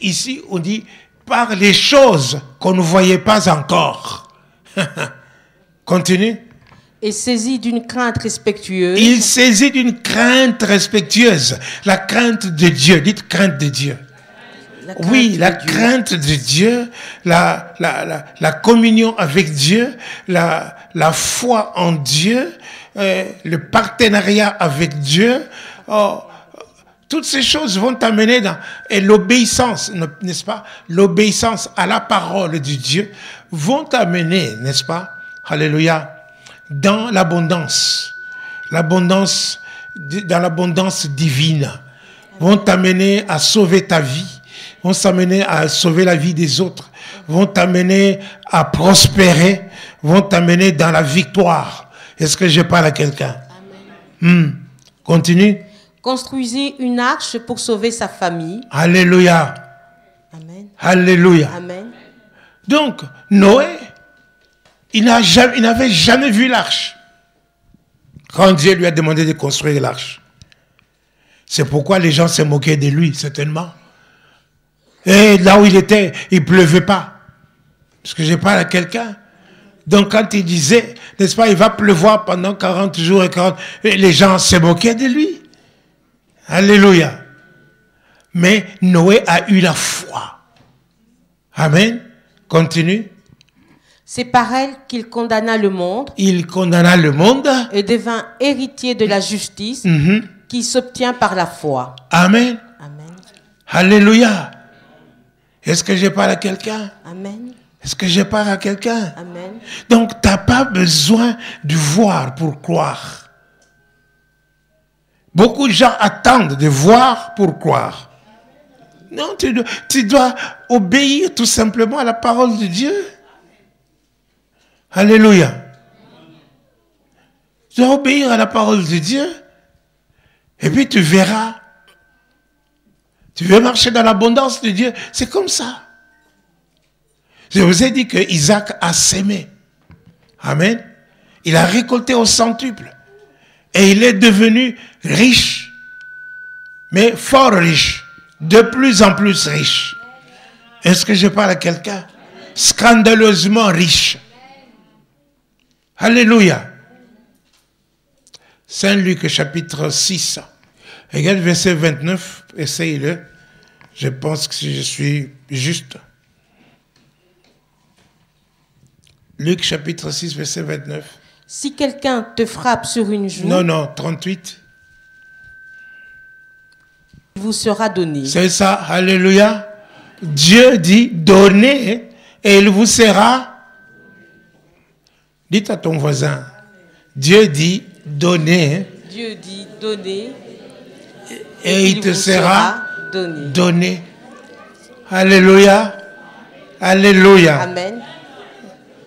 ici, on dit, par les choses qu'on ne voyait pas encore. Continue. Et saisi d'une crainte respectueuse. Il saisit d'une crainte respectueuse. La crainte de Dieu. Dites crainte de Dieu. Oui, la crainte de Dieu, la communion avec Dieu, la foi en Dieu, le partenariat avec Dieu. Oh, toutes ces choses vont t'amener et l'obéissance, n'est-ce pas? L'obéissance à la parole de Dieu vont t'amener, n'est-ce pas? Alléluia. Dans l'abondance. L'abondance, dans l'abondance divine. Vont t'amener à sauver ta vie. Vont t'amener à sauver la vie des autres. Vont t'amener à prospérer. Vont t'amener dans la victoire. Est-ce que je parle à quelqu'un? Continue. Construisez une arche pour sauver sa famille. Alléluia. Amen. Alléluia. Amen. Donc, Noé, Il n'avait jamais vu l'arche. Quand Dieu lui a demandé de construire l'arche. C'est pourquoi les gens se moquaient de lui, certainement. Et là où il était, il ne pleuvait pas. Parce que je parle à quelqu'un. Donc quand il disait, n'est-ce pas, il va pleuvoir pendant 40 jours et 40... Et les gens se moquaient de lui. Alléluia. Mais Noé a eu la foi. Amen. Continue. C'est par elle qu'il condamna le monde. Il condamna le monde. Et devint héritier de la justice qui s'obtient par la foi. Amen. Amen. Alléluia. Est-ce que je parle à quelqu'un? Amen. Est-ce que je parle à quelqu'un? Amen. Donc, tu n'as pas besoin de voir pour croire. Beaucoup de gens attendent de voir pour croire. Non, tu dois obéir tout simplement à la parole de Dieu. Alléluia. Tu dois obéir à la parole de Dieu. Et puis tu verras. Tu veux marcher dans l'abondance de Dieu. C'est comme ça. Je vous ai dit que Isaac a sémé. Amen. Il a récolté au centuple. Et il est devenu riche. Mais fort riche. De plus en plus riche. Est-ce que je parle à quelqu'un? Scandaleusement riche. Alléluia. Saint Luc chapitre 6. Regarde verset 29. Essaye-le. Je pense que je suis juste. Luc chapitre 6 verset 29. Si quelqu'un te frappe sur une joue, Non, 38. il vous sera donné. C'est ça, alléluia. Dieu dit, donnez et il vous sera. Dites à ton voisin, Dieu dit, donnez. Dieu dit, donnez et il te vous sera donné. donné. Alléluia. Alléluia. Amen.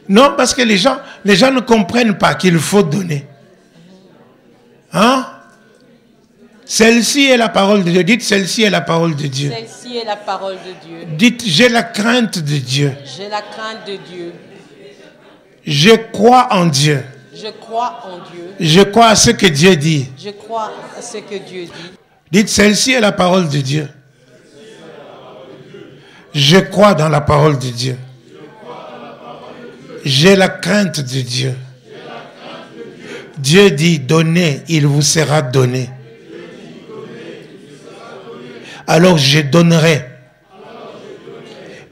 Non, parce que les gens ne comprennent pas qu'il faut donner. Hein? Celle-ci est la parole de Dieu. Dites, celle-ci est la parole de Dieu. Celle-ci est la parole de Dieu. Dites, j'ai la crainte de Dieu. J'ai la crainte de Dieu. Je crois en Dieu. Je crois en Dieu. Je crois à ce que Dieu dit. Je crois à ce que Dieu dit. Dites, celle-ci est la parole de Dieu. Je crois dans la parole de Dieu. J'ai la crainte de Dieu. Dieu dit, donnez, il vous sera donné. Alors je donnerai.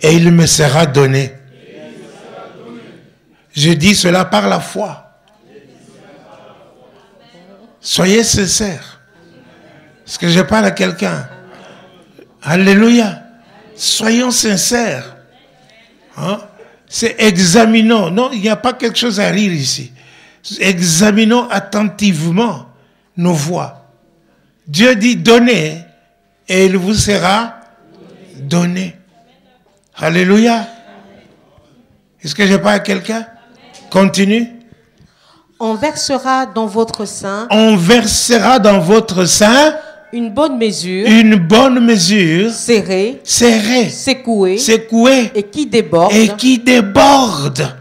Et il me sera donné. Je dis cela par la foi. Soyez sincères. Est-ce que je parle à quelqu'un? Alléluia. Soyons sincères. Hein? C'est examinons. Non, il n'y a pas quelque chose à rire ici. Examinons attentivement nos voies. Dieu dit donnez et il vous sera donné. Alléluia. Est-ce que je parle à quelqu'un? Continue. On versera dans votre sein. On versera dans votre sein une bonne mesure. Une bonne mesure. Serrée. Serrée. Secouée. Secouée. Et qui déborde. Et qui déborde.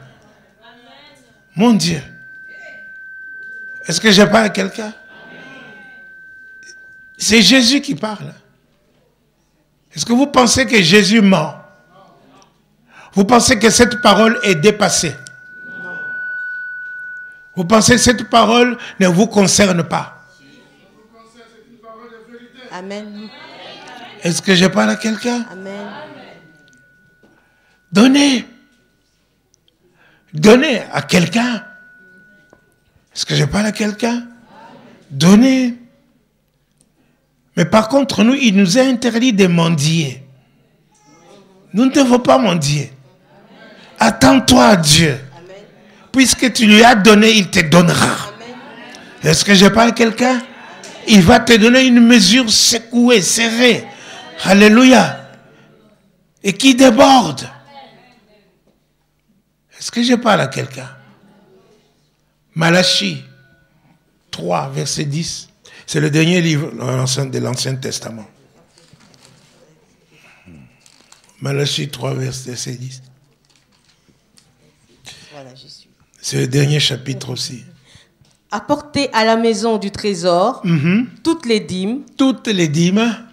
Mon Dieu. Est-ce que je parle à quelqu'un? C'est Jésus qui parle. Est-ce que vous pensez que Jésus ment? Vous pensez que cette parole est dépassée? Vous pensez que cette parole ne vous concerne pas? Amen. Est-ce que je parle à quelqu'un? Amen. Donnez. Donnez à quelqu'un. Est-ce que je parle à quelqu'un? Donnez. Mais par contre, nous, il nous est interdit de mendier. Nous ne devons pas mendier. Attends-toi à Dieu. Puisque tu lui as donné, il te donnera. Est-ce que je parle à quelqu'un? Il va te donner une mesure secouée, serrée. Alléluia. Et qui déborde. Est-ce que je parle à quelqu'un? Malachie 3, verset 10. C'est le dernier livre de l'Ancien Testament. Malachie 3, verset 10. Voilà, j'y suis. C'est le dernier chapitre aussi. Apportez à la maison du trésor toutes les dîmes,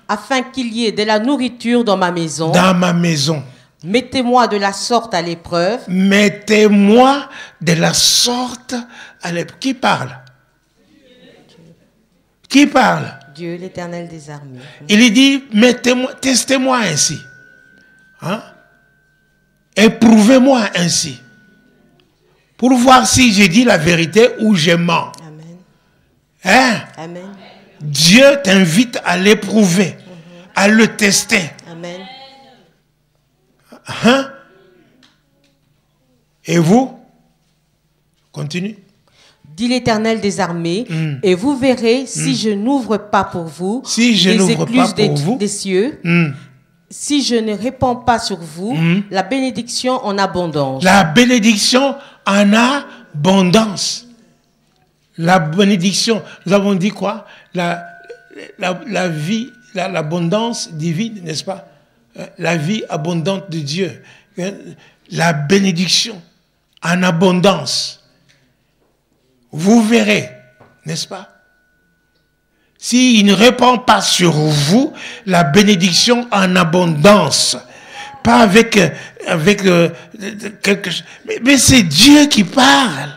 afin qu'il y ait de la nourriture dans ma maison. Dans ma maison. Mettez-moi de la sorte à l'épreuve. Mettez-moi de la sorte à l'épreuve. Qui parle? Qui parle? Dieu, l'Éternel des armées. Il dit, mettez-moi, testez-moi ainsi. Hein? Éprouvez-moi ainsi. Pour voir si j'ai dit la vérité ou je mens. Amen. Hein? Amen. Dieu t'invite à l'éprouver, à le tester. Amen. Hein? Et vous? Continue. Dit l'Éternel des armées, et vous verrez si je n'ouvre pas pour vous les écluses des cieux, si je ne répands pas sur vous la bénédiction en abondance. La bénédiction en abondance. La bénédiction, nous avons dit quoi? La vie, l'abondance divine, n'est-ce pas? La vie abondante de Dieu. La bénédiction en abondance. Vous verrez, n'est-ce pas? S'il ne répand pas sur vous la bénédiction en abondance, pas avec quelque chose, mais c'est Dieu qui parle.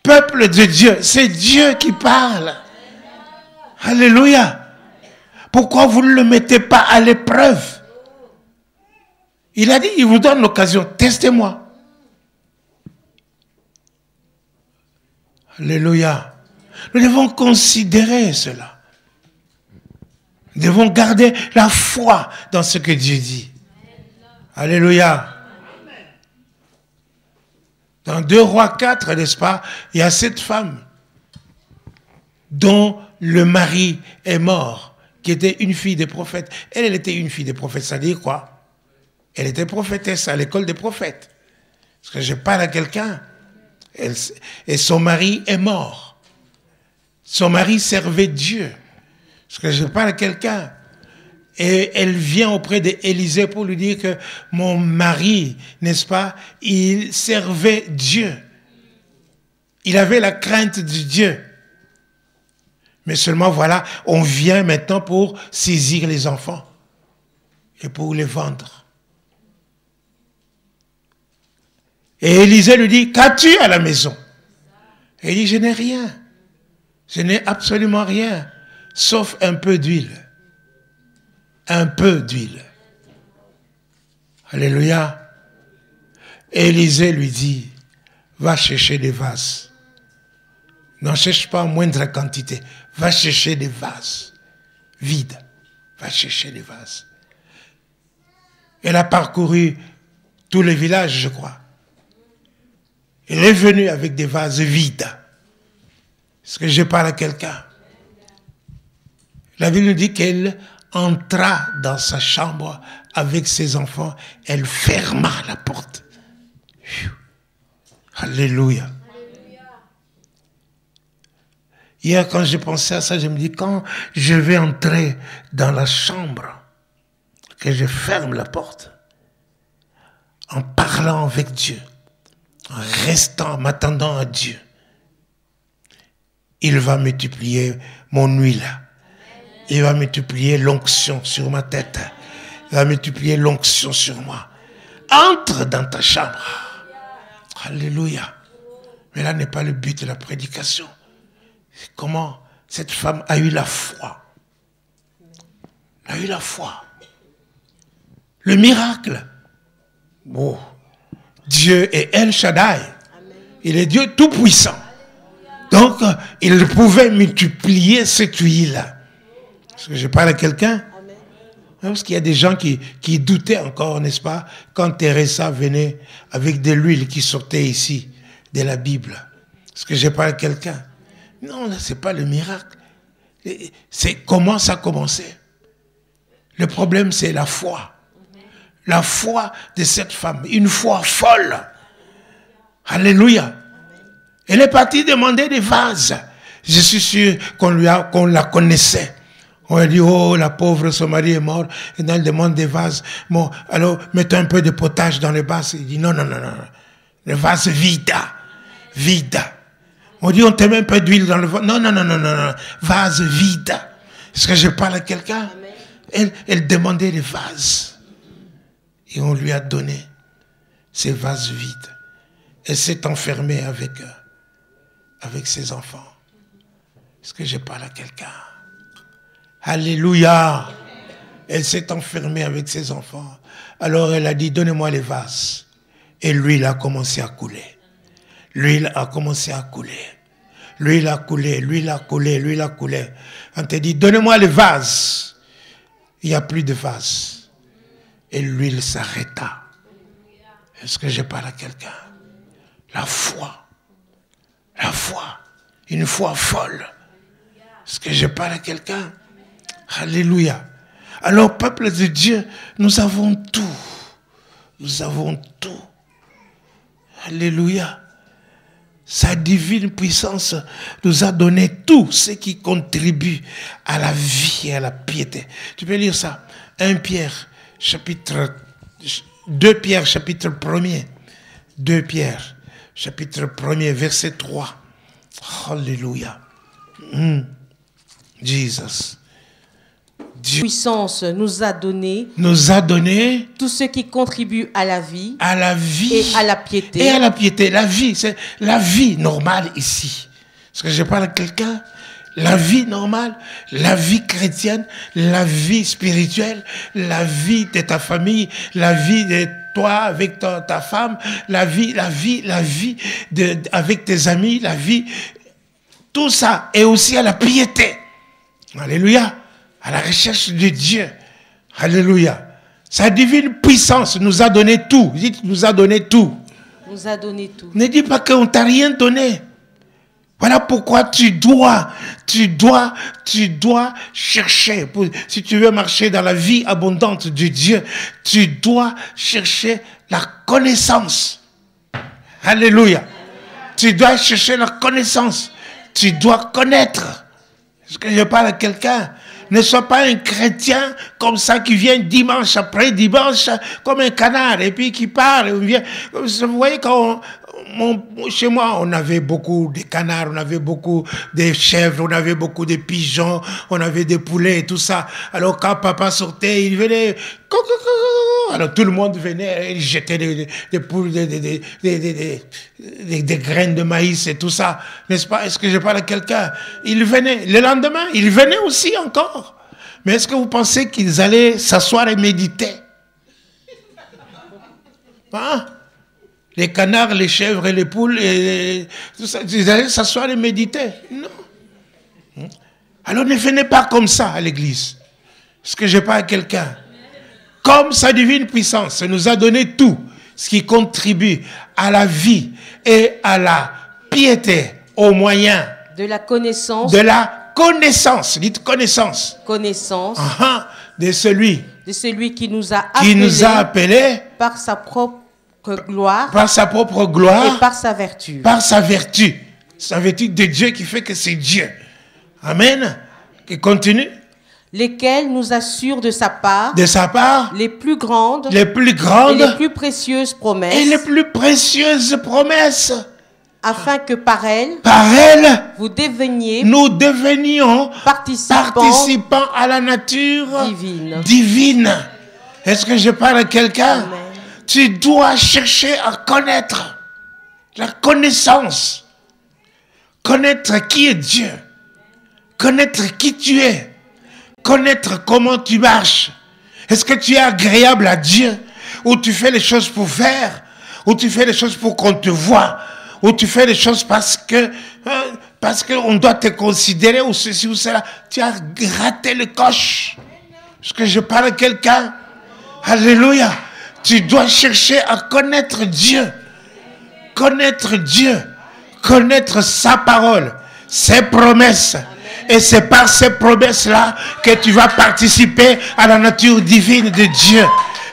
Peuple de Dieu, c'est Dieu qui parle. Alléluia. Pourquoi vous ne le mettez pas à l'épreuve? Il a dit, il vous donne l'occasion, testez-moi. Alléluia. Nous devons considérer cela. Nous devons garder la foi dans ce que Dieu dit. Alléluia. Dans 2 Rois 4, n'est-ce pas, il y a cette femme dont le mari est mort, qui était une fille des prophètes. Elle était une fille des prophètes, ça dit quoi? Elle était prophétesse à l'école des prophètes. Parce que je parle à quelqu'un, et son mari est mort. Son mari servait Dieu. Parce que je parle à quelqu'un, et elle vient auprès d'Élisée pour lui dire que mon mari, n'est-ce pas, il servait Dieu. Il avait la crainte de Dieu. Mais seulement voilà, on vient maintenant pour saisir les enfants et pour les vendre. Et Élisée lui dit, qu'as-tu à la maison? Et il dit, je n'ai rien. Je n'ai absolument rien, sauf un peu d'huile. Un peu d'huile. Alléluia. Et Élisée lui dit, va chercher des vases. N'en cherche pas en moindre quantité. Va chercher des vases vides. Va chercher des vases. Elle a parcouru tous les villages, je crois. Elle est venue avec des vases vides. Est-ce que je parle à quelqu'un? La Bible nous dit qu'elle entra dans sa chambre avec ses enfants. Elle ferma la porte. Alléluia. Hier, quand je pensais à ça, je me dis, quand je vais entrer dans la chambre, que je ferme la porte, en parlant avec Dieu, en restant, m'attendant à Dieu, il va multiplier mon huile. Il va multiplier l'onction sur ma tête. Il va multiplier l'onction sur moi. Entre dans ta chambre. Alléluia. Mais là n'est pas le but de la prédication. Comment cette femme a eu la foi. Elle a eu la foi. Le miracle. Oh. Dieu est El Shaddai. Il est Dieu tout-puissant. Donc, il pouvait multiplier cette huile. Est-ce que je parle à quelqu'un? Parce qu'il y a des gens qui doutaient encore, n'est-ce pas, quand Teresa venait avec de l'huile qui sortait ici, de la Bible. Est-ce que je parle à quelqu'un? Non, ce n'est pas le miracle. C'est comment ça a commencé. Le problème, c'est la foi. La foi de cette femme, une foi folle. Alléluia. Elle est partie demander des vases. Je suis sûr qu'on la connaissait. On a dit, oh, la pauvre, son mari est mort. Et elle demande des vases. Bon, alors, mettez un peu de potage dans les vases. Il dit, non. Le vase vide. Vide. On dit, on te met un peu d'huile dans le vase. Non, non, non, non, non, non. Vase vide. Est-ce que je parle à quelqu'un? Elle demandait les vases. Et on lui a donné ces vases vides. Elle s'est enfermée avec ses enfants. Est-ce que je parle à quelqu'un? Alléluia. Elle s'est enfermée avec ses enfants. Alors elle a dit, donnez-moi les vases. Et l'huile a commencé à couler. L'huile a commencé à couler. L'huile a coulé, l'huile a coulé, l'huile a coulé. On te dit, donnez-moi les vases. Il n'y a plus de vases. Et l'huile s'arrêta. Est-ce que je parle à quelqu'un? La foi. La foi. Une foi folle. Est-ce que je parle à quelqu'un? Alléluia. Alors, peuple de Dieu, nous avons tout. Nous avons tout. Alléluia. Sa divine puissance nous a donné tout ce qui contribue à la vie et à la piété. Tu peux lire ça. 2 Pierre, chapitre 1er. 2 Pierre, chapitre 1er, verset 3. Alléluia. Jesus. Dieu puissance nous a donné tout ce qui contribue à la vie et à la piété. Et à la piété. La vie, c'est la vie normale ici. Est-ce que je parle à quelqu'un? La vie normale, la vie chrétienne, la vie spirituelle, la vie de ta famille, la vie de toi avec ta femme, la vie avec tes amis, la vie, tout ça, et aussi à la piété. Alléluia. À la recherche de Dieu. Alléluia. Sa divine puissance nous a donné tout. Dites, nous a donné tout. Nous a donné tout. Ne dis pas qu'on ne t'a rien donné. Voilà pourquoi tu dois chercher. Si tu veux marcher dans la vie abondante de Dieu, tu dois chercher la connaissance. Alléluia. Tu dois chercher la connaissance. Tu dois connaître. Est-ce que je parle à quelqu'un? Ne sois pas un chrétien comme ça qui vient dimanche après dimanche comme un canard et puis qui parle. Vous voyez, chez moi, on avait beaucoup de canards, on avait beaucoup de chèvres, on avait beaucoup de pigeons, on avait des poulets et tout ça. Alors quand papa sortait, il venait... Alors tout le monde venait, il jetait des poules, des graines de maïs et tout ça. N'est-ce pas? Est-ce que je parle à quelqu'un? Il venait. Le lendemain, il venait aussi encore. Mais est-ce que vous pensez qu'ils allaient s'asseoir et méditer? Hein? Les canards, les chèvres et les poules, et tout ça, ils allaient s'asseoir et méditer? Non. Alors ne venez pas comme ça à l'église. Est-ce que je parle à quelqu'un? Comme sa divine puissance nous a donné tout ce qui contribue à la vie et à la piété au moyen de la connaissance. De la connaissance. Dites connaissance. Connaissance. De celui qui nous a appelés par sa propre gloire. Par sa propre gloire. Et par sa vertu. Par sa vertu. Sa vertu de Dieu qui fait que c'est Dieu. Amen. Qui continue. Lesquels nous assurent de sa part les plus grandes et les plus précieuses promesses, afin que par elles nous devenions participants à la nature divine. Est-ce que je parle à quelqu'un? Tu dois chercher à connaître la connaissance, connaître qui est Dieu, connaître qui tu es, connaître comment tu marches. Est-ce que tu es agréable à Dieu? Ou tu fais les choses pour faire? Ou tu fais les choses pour qu'on te voie? Ou tu fais les choses parce qu'on doit te considérer ou ceci ou cela? Tu as raté le coche. Est-ce que je parle à quelqu'un? Alléluia. Tu dois chercher à connaître Dieu. Connaître Dieu. Connaître sa parole. Ses promesses. Et c'est par ces promesses-là que tu vas participer à la nature divine de Dieu.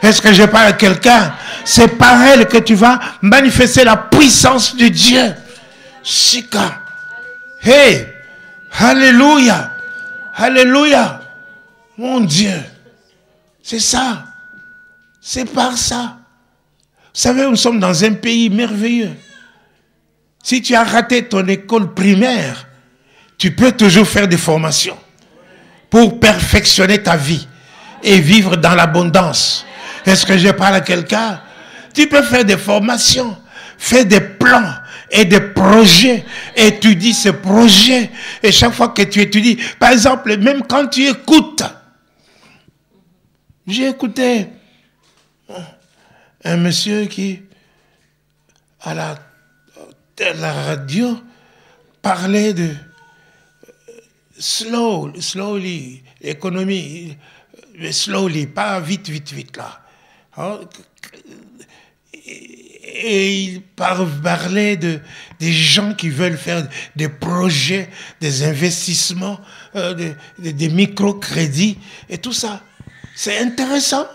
Est-ce que je parle à quelqu'un? C'est par elle que tu vas manifester la puissance de Dieu. Shika. Hey. Alléluia. Alléluia. Mon Dieu. C'est ça. C'est par ça. savez, nous sommes dans un pays merveilleux. Si tu as raté ton école primaire, tu peux toujours faire des formations pour perfectionner ta vie et vivre dans l'abondance. Est-ce que je parle à quelqu'un? Tu peux faire des formations, faire des plans et des projets, étudier ces projets. Et chaque fois que tu étudies, par exemple, même quand tu écoutes, j'ai écouté un monsieur qui, à la radio, parlait de slowly, l'économie, slowly, pas vite là. Et il parlait des gens qui veulent faire des projets, des investissements, des microcrédits et tout ça. C'est intéressant.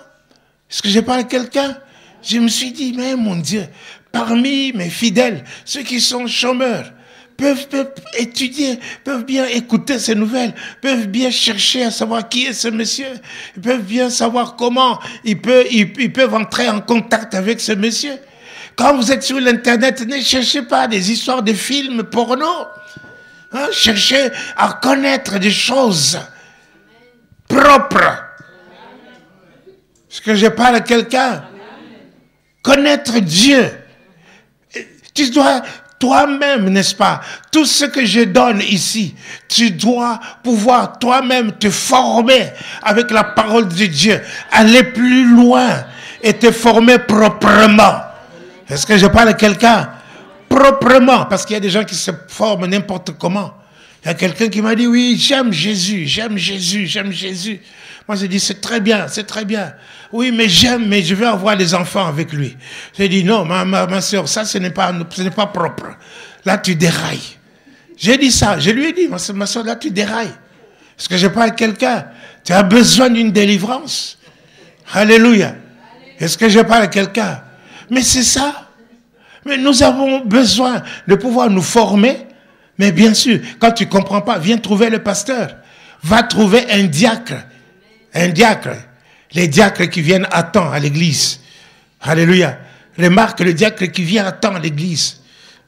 Est-ce que je parle à quelqu'un? Je me suis dit, mais mon Dieu, parmi mes fidèles, ceux qui sont chômeurs, peuvent étudier, peuvent bien écouter ces nouvelles, peuvent bien chercher à savoir qui est ce monsieur, ils peuvent bien savoir comment ils peuvent entrer en contact avec ce monsieur. Quand vous êtes sur l'internet, ne cherchez pas des histoires de films porno. Hein? Cherchez à connaître des choses propres. Est-ce que je parle à quelqu'un? Connaître Dieu. Tu dois toi-même, n'est-ce pas? Tout ce que je donne ici, tu dois pouvoir toi-même te former avec la parole de Dieu, aller plus loin et te former proprement. Est-ce que je parle à quelqu'un? Proprement, parce qu'il y a des gens qui se forment n'importe comment. Il y a quelqu'un qui m'a dit, oui, j'aime Jésus, j'aime Jésus, j'aime Jésus. Moi, j'ai dit, c'est très bien, c'est très bien. Oui, mais j'aime, mais je veux avoir des enfants avec lui. J'ai dit, non, ma soeur, ça, ce n'est pas propre. Là, tu dérailles. J'ai dit ça, je lui ai dit, ma soeur, là, tu dérailles. Est-ce que je parle à quelqu'un? Tu as besoin d'une délivrance. Alléluia. Est-ce que je parle à quelqu'un? Mais c'est ça. Mais nous avons besoin de pouvoir nous former. Mais bien sûr, quand tu ne comprends pas, viens trouver le pasteur. Va trouver un diacre. Un diacre. Les diacres qui viennent à temps à l'église. Alléluia. Remarque le diacre qui vient à temps à l'église.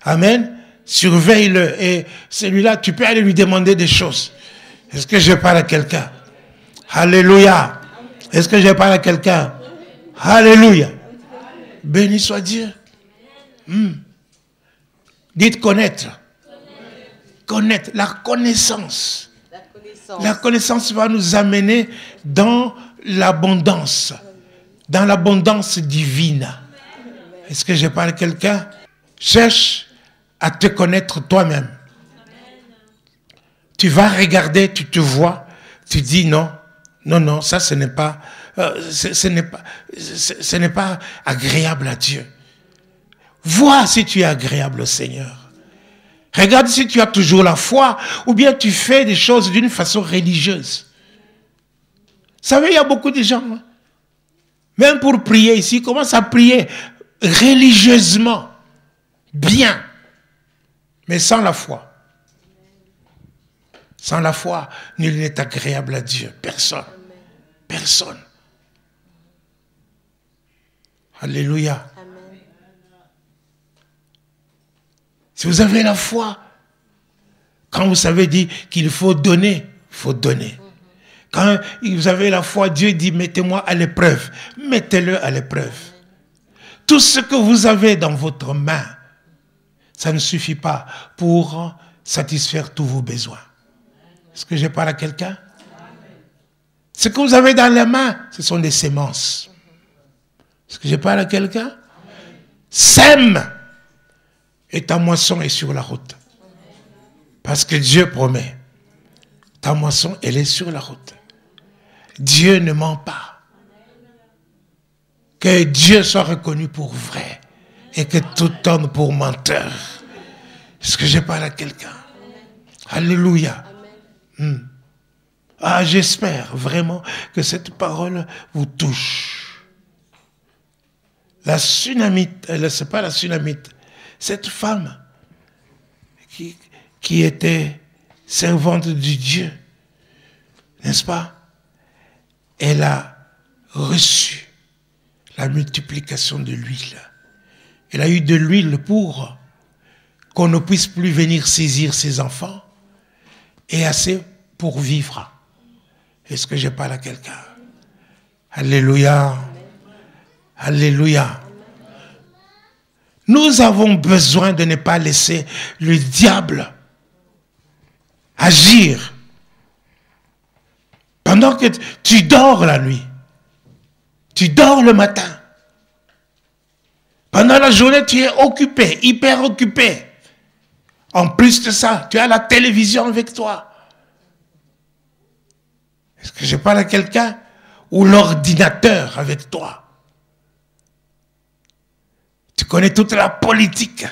Amen. Surveille-le. Et celui-là, tu peux aller lui demander des choses. Est-ce que je parle à quelqu'un? Alléluia. Est-ce que je parle à quelqu'un? Alléluia. Béni soit Dieu. Dites connaître. Connaître. La connaissance. La connaissance va nous amener dans l'abondance. Dans l'abondance divine. Est-ce que je parle à quelqu'un? Cherche à te connaître toi-même. Tu vas regarder, tu te vois, tu dis non, ça ce n'est pas, ce n'est pas agréable à Dieu. Vois si tu es agréable au Seigneur. Regarde si tu as toujours la foi ou bien tu fais des choses d'une façon religieuse. Vous savez, il y a beaucoup de gens, même pour prier ici, ils commencent à prier religieusement, bien, mais sans la foi. Sans la foi, nul n'est agréable à Dieu. Personne. Personne. Alléluia. Amen. Si vous avez la foi, quand vous savez dire qu'il faut donner, il faut donner. Quand vous avez la foi, Dieu dit, mettez-moi à l'épreuve. Mettez-le à l'épreuve. Tout ce que vous avez dans votre main, ça ne suffit pas pour satisfaire tous vos besoins. Est-ce que je parle à quelqu'un? Ce que vous avez dans les mains, ce sont des semences. Est-ce que je parle à quelqu'un? Sème et ta moisson est sur la route. Parce que Dieu promet. Ta moisson, elle est sur la route. Dieu ne ment pas. Que Dieu soit reconnu pour vrai et que tout homme pour menteur. Est-ce que je parle à quelqu'un? Alléluia. Ah, j'espère vraiment que cette parole vous touche. La Sunamite, c'est pas la Sunamite, cette femme qui était servante de Dieu, n'est-ce pas? Elle a reçu la multiplication de l'huile. Il a eu de l'huile pour qu'on ne puisse plus venir saisir ses enfants et assez pour vivre. Est-ce que je parle à quelqu'un? Alléluia. Alléluia. Nous avons besoin de ne pas laisser le diable agir. Pendant que tu dors la nuit, tu dors le matin. Pendant la journée, tu es occupé, hyper occupé. En plus de ça, tu as la télévision avec toi. Est-ce que je parle à quelqu'un? Ou l'ordinateur avec toi? Tu connais toute la politique.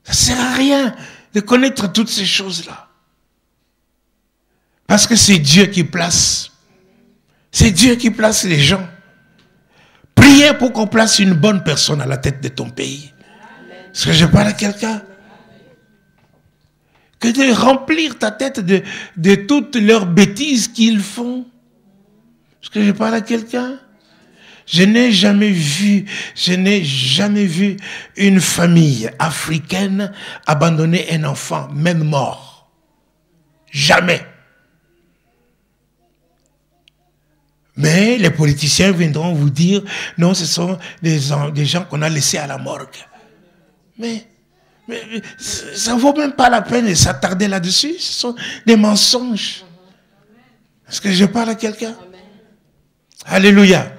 Ça ne sert à rien de connaître toutes ces choses-là. Parce que c'est Dieu qui place. C'est Dieu qui place les gens. Priez pour qu'on place une bonne personne à la tête de ton pays. Est-ce que je parle à quelqu'un? Que de remplir ta tête de toutes leurs bêtises qu'ils font. Est-ce que je parle à quelqu'un? Je n'ai jamais vu une famille africaine abandonner un enfant, même mort. Jamais. Mais les politiciens viendront vous dire, non, ce sont des gens qu'on a laissés à la morgue. Mais ça ne vaut même pas la peine de s'attarder là-dessus. Ce sont des mensonges. Est-ce que je parle à quelqu'un? Alléluia.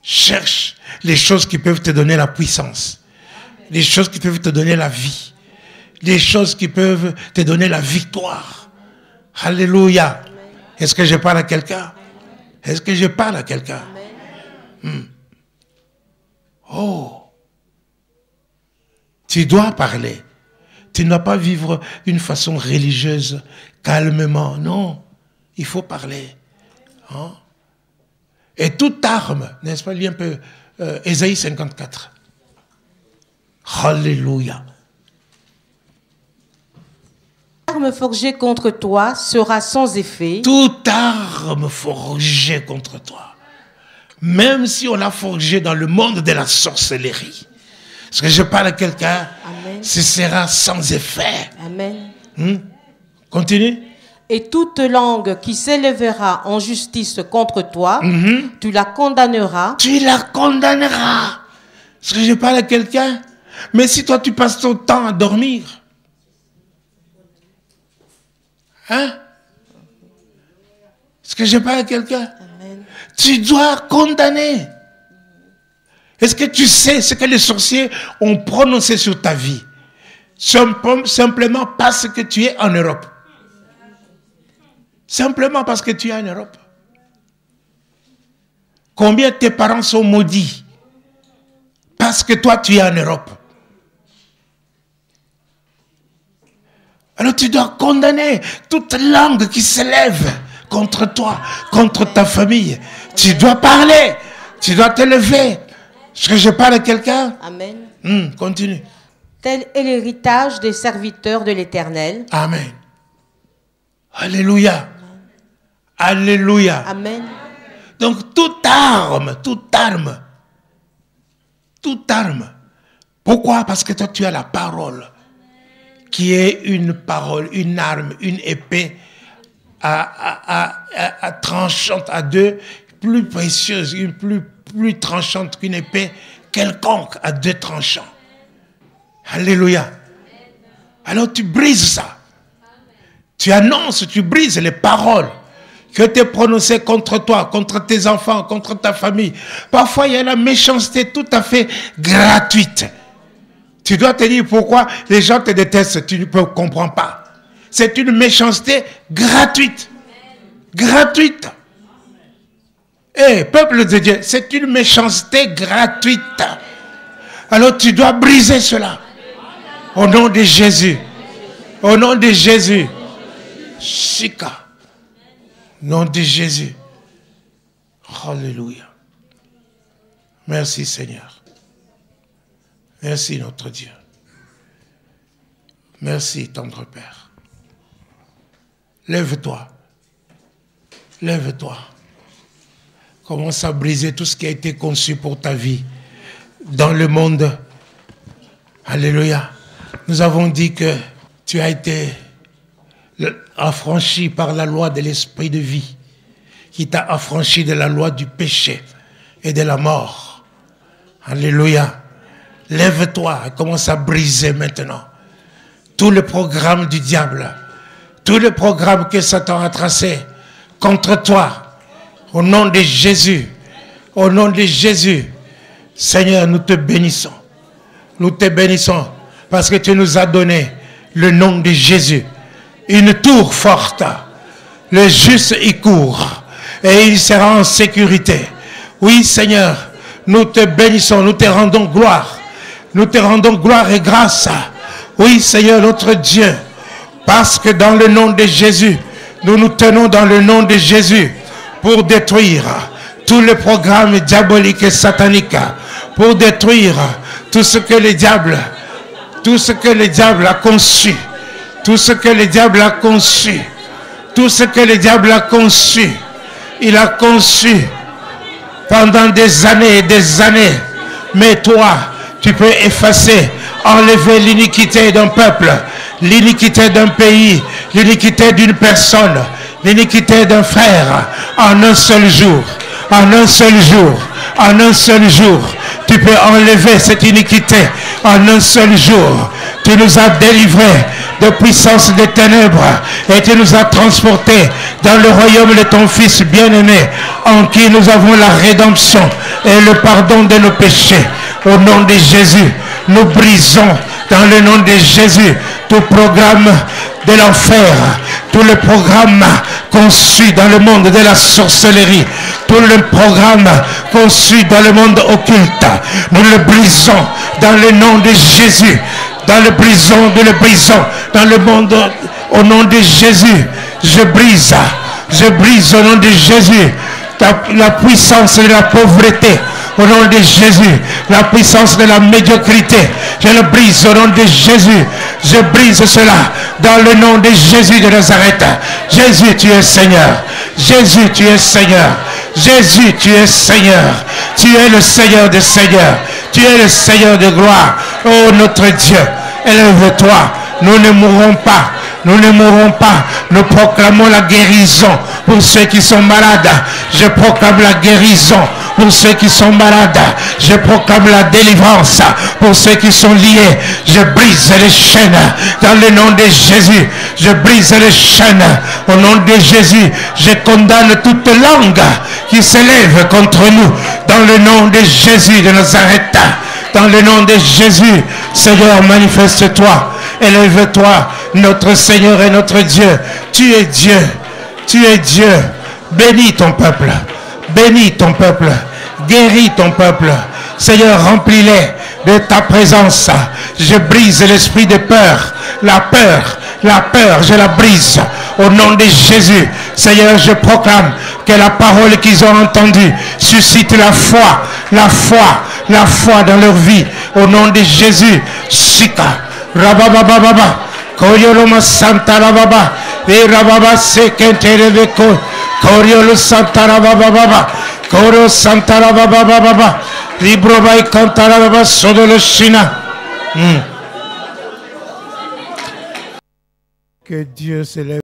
Cherche les choses qui peuvent te donner la puissance. Les choses qui peuvent te donner la vie. Les choses qui peuvent te donner la victoire. Alléluia. Est-ce que je parle à quelqu'un? Est-ce que je parle à quelqu'un? Oh. Tu dois parler. Tu ne dois pas vivre d'une façon religieuse, calmement. Non. Il faut parler. Hein? Et toute arme, n'est-ce pas, lis un peu Ésaïe 54. Alléluia. L'arme forgée contre toi sera sans effet. Toute arme forgée contre toi, même si on l'a forgée dans le monde de la sorcellerie, parce que je parle à quelqu'un, ce sera sans effet. Amen. Continue. Et toute langue qui s'élèvera en justice contre toi, tu la condamneras. Tu la condamneras. Est-ce que je parle à quelqu'un? Mais si toi tu passes ton temps à dormir, hein? Est-ce que je parle à quelqu'un? Tu dois condamner. Est-ce que tu sais ce que les sorciers ont prononcé sur ta vie? Simplement parce que tu es en Europe. Simplement parce que tu es en Europe. Combien de tes parents sont maudits parce que toi tu es en Europe? Alors tu dois condamner toute langue qui s'élève contre toi, contre ta famille. Tu dois parler, tu dois te lever. Est-ce que je parle à quelqu'un? Amen. Continue. Tel est l'héritage des serviteurs de l'Éternel. Amen. Alléluia. Alléluia. Amen. Donc toute arme. Pourquoi? Parce que toi tu as la parole, qui est une parole, une arme, une épée à tranchante, à deux, plus précieuse, une plus tranchante qu'une épée quelconque à deux tranchants. Alléluia. Alors tu brises ça. Tu annonces, tu brises les paroles qui ont été prononcées contre toi, contre tes enfants, contre ta famille. Parfois, il y a la méchanceté tout à fait gratuite. Tu dois te dire pourquoi les gens te détestent, tu ne comprends pas. C'est une méchanceté gratuite. Gratuite. Peuple de Dieu, c'est une méchanceté gratuite. Alors tu dois briser cela. Au nom de Jésus. Au nom de Jésus. Shika. Au nom de Jésus. Alléluia. Merci Seigneur. Merci notre Dieu. Merci tendre Père. Lève-toi. Lève-toi. Commence à briser tout ce qui a été conçu pour ta vie. dans le monde. Alléluia. Nous avons dit que tu as été affranchi par la loi de l'esprit de vie, qui t'a affranchi de la loi du péché et de la mort. Alléluia. Lève-toi et commence à briser maintenant tout le programme du diable, tout le programme que Satan a tracé contre toi. Au nom de Jésus, au nom de Jésus, Seigneur, nous te bénissons. Nous te bénissons parce que tu nous as donné le nom de Jésus. Une tour forte. Le juste y court et il sera en sécurité. Oui, Seigneur, nous te bénissons, nous te rendons gloire. Nous te rendons gloire et grâce. Oui, Seigneur, notre Dieu, parce que dans le nom de Jésus, nous nous tenons dans le nom de Jésus pour détruire tout le programme diabolique et satanique, pour détruire tout ce que le diable a conçu, tout ce que le diable a conçu, tout ce que le diable a conçu. Il a conçu pendant des années et des années. Mais toi, tu peux effacer, enlever l'iniquité d'un peuple, l'iniquité d'un pays, l'iniquité d'une personne, l'iniquité d'un frère en un seul jour. En un seul jour. En un seul jour. Tu peux enlever cette iniquité en un seul jour. Tu nous as délivrés de puissance des ténèbres et tu nous as transportés dans le royaume de ton Fils bien-aimé, en qui nous avons la rédemption et le pardon de nos péchés. Au nom de Jésus, nous brisons dans le nom de Jésus tout programme de l'enfer, tout le programme conçu dans le monde de la sorcellerie, tout le programme conçu dans le monde occulte. Nous le brisons dans le nom de Jésus. Dans le brisons, nous le brisons dans le monde au nom de Jésus. Je brise au nom de Jésus la puissance de la pauvreté. Au nom de Jésus, la puissance de la médiocrité, je le brise au nom de Jésus. Je brise cela dans le nom de Jésus de Nazareth. Jésus, tu es Seigneur. Jésus, tu es Seigneur. Jésus, tu es Seigneur. Tu es le Seigneur des Seigneurs. Tu es le Seigneur de gloire. Oh notre Dieu, élève-toi. Nous ne mourrons pas. Nous ne mourrons pas. Nous proclamons la guérison pour ceux qui sont malades. Je proclame la guérison pour ceux qui sont malades. Je proclame la délivrance pour ceux qui sont liés. Je brise les chaînes dans le nom de Jésus. Je brise les chaînes au nom de Jésus. Je condamne toute langue qui s'élève contre nous dans le nom de Jésus de Nazareth. Dans le nom de Jésus, Seigneur, manifeste-toi. Élève-toi, notre Seigneur et notre Dieu. Tu es Dieu. Tu es Dieu. Bénis ton peuple. Bénis ton peuple. Guéris ton peuple. Seigneur, remplis-les de ta présence. Je brise l'esprit de peur. La peur, je la brise. Au nom de Jésus, Seigneur, je proclame que la parole qu'ils ont entendue suscite la foi dans leur vie. Au nom de Jésus, Shika, Rababababa, Koyoloma Santa Rababa, et Rababa Sekenterebeko, Koyolo Santa Rabababa, Koro Santa Rabababa, Librobai Kantarababa, Sodolo Shina. Que Dieu s'élève.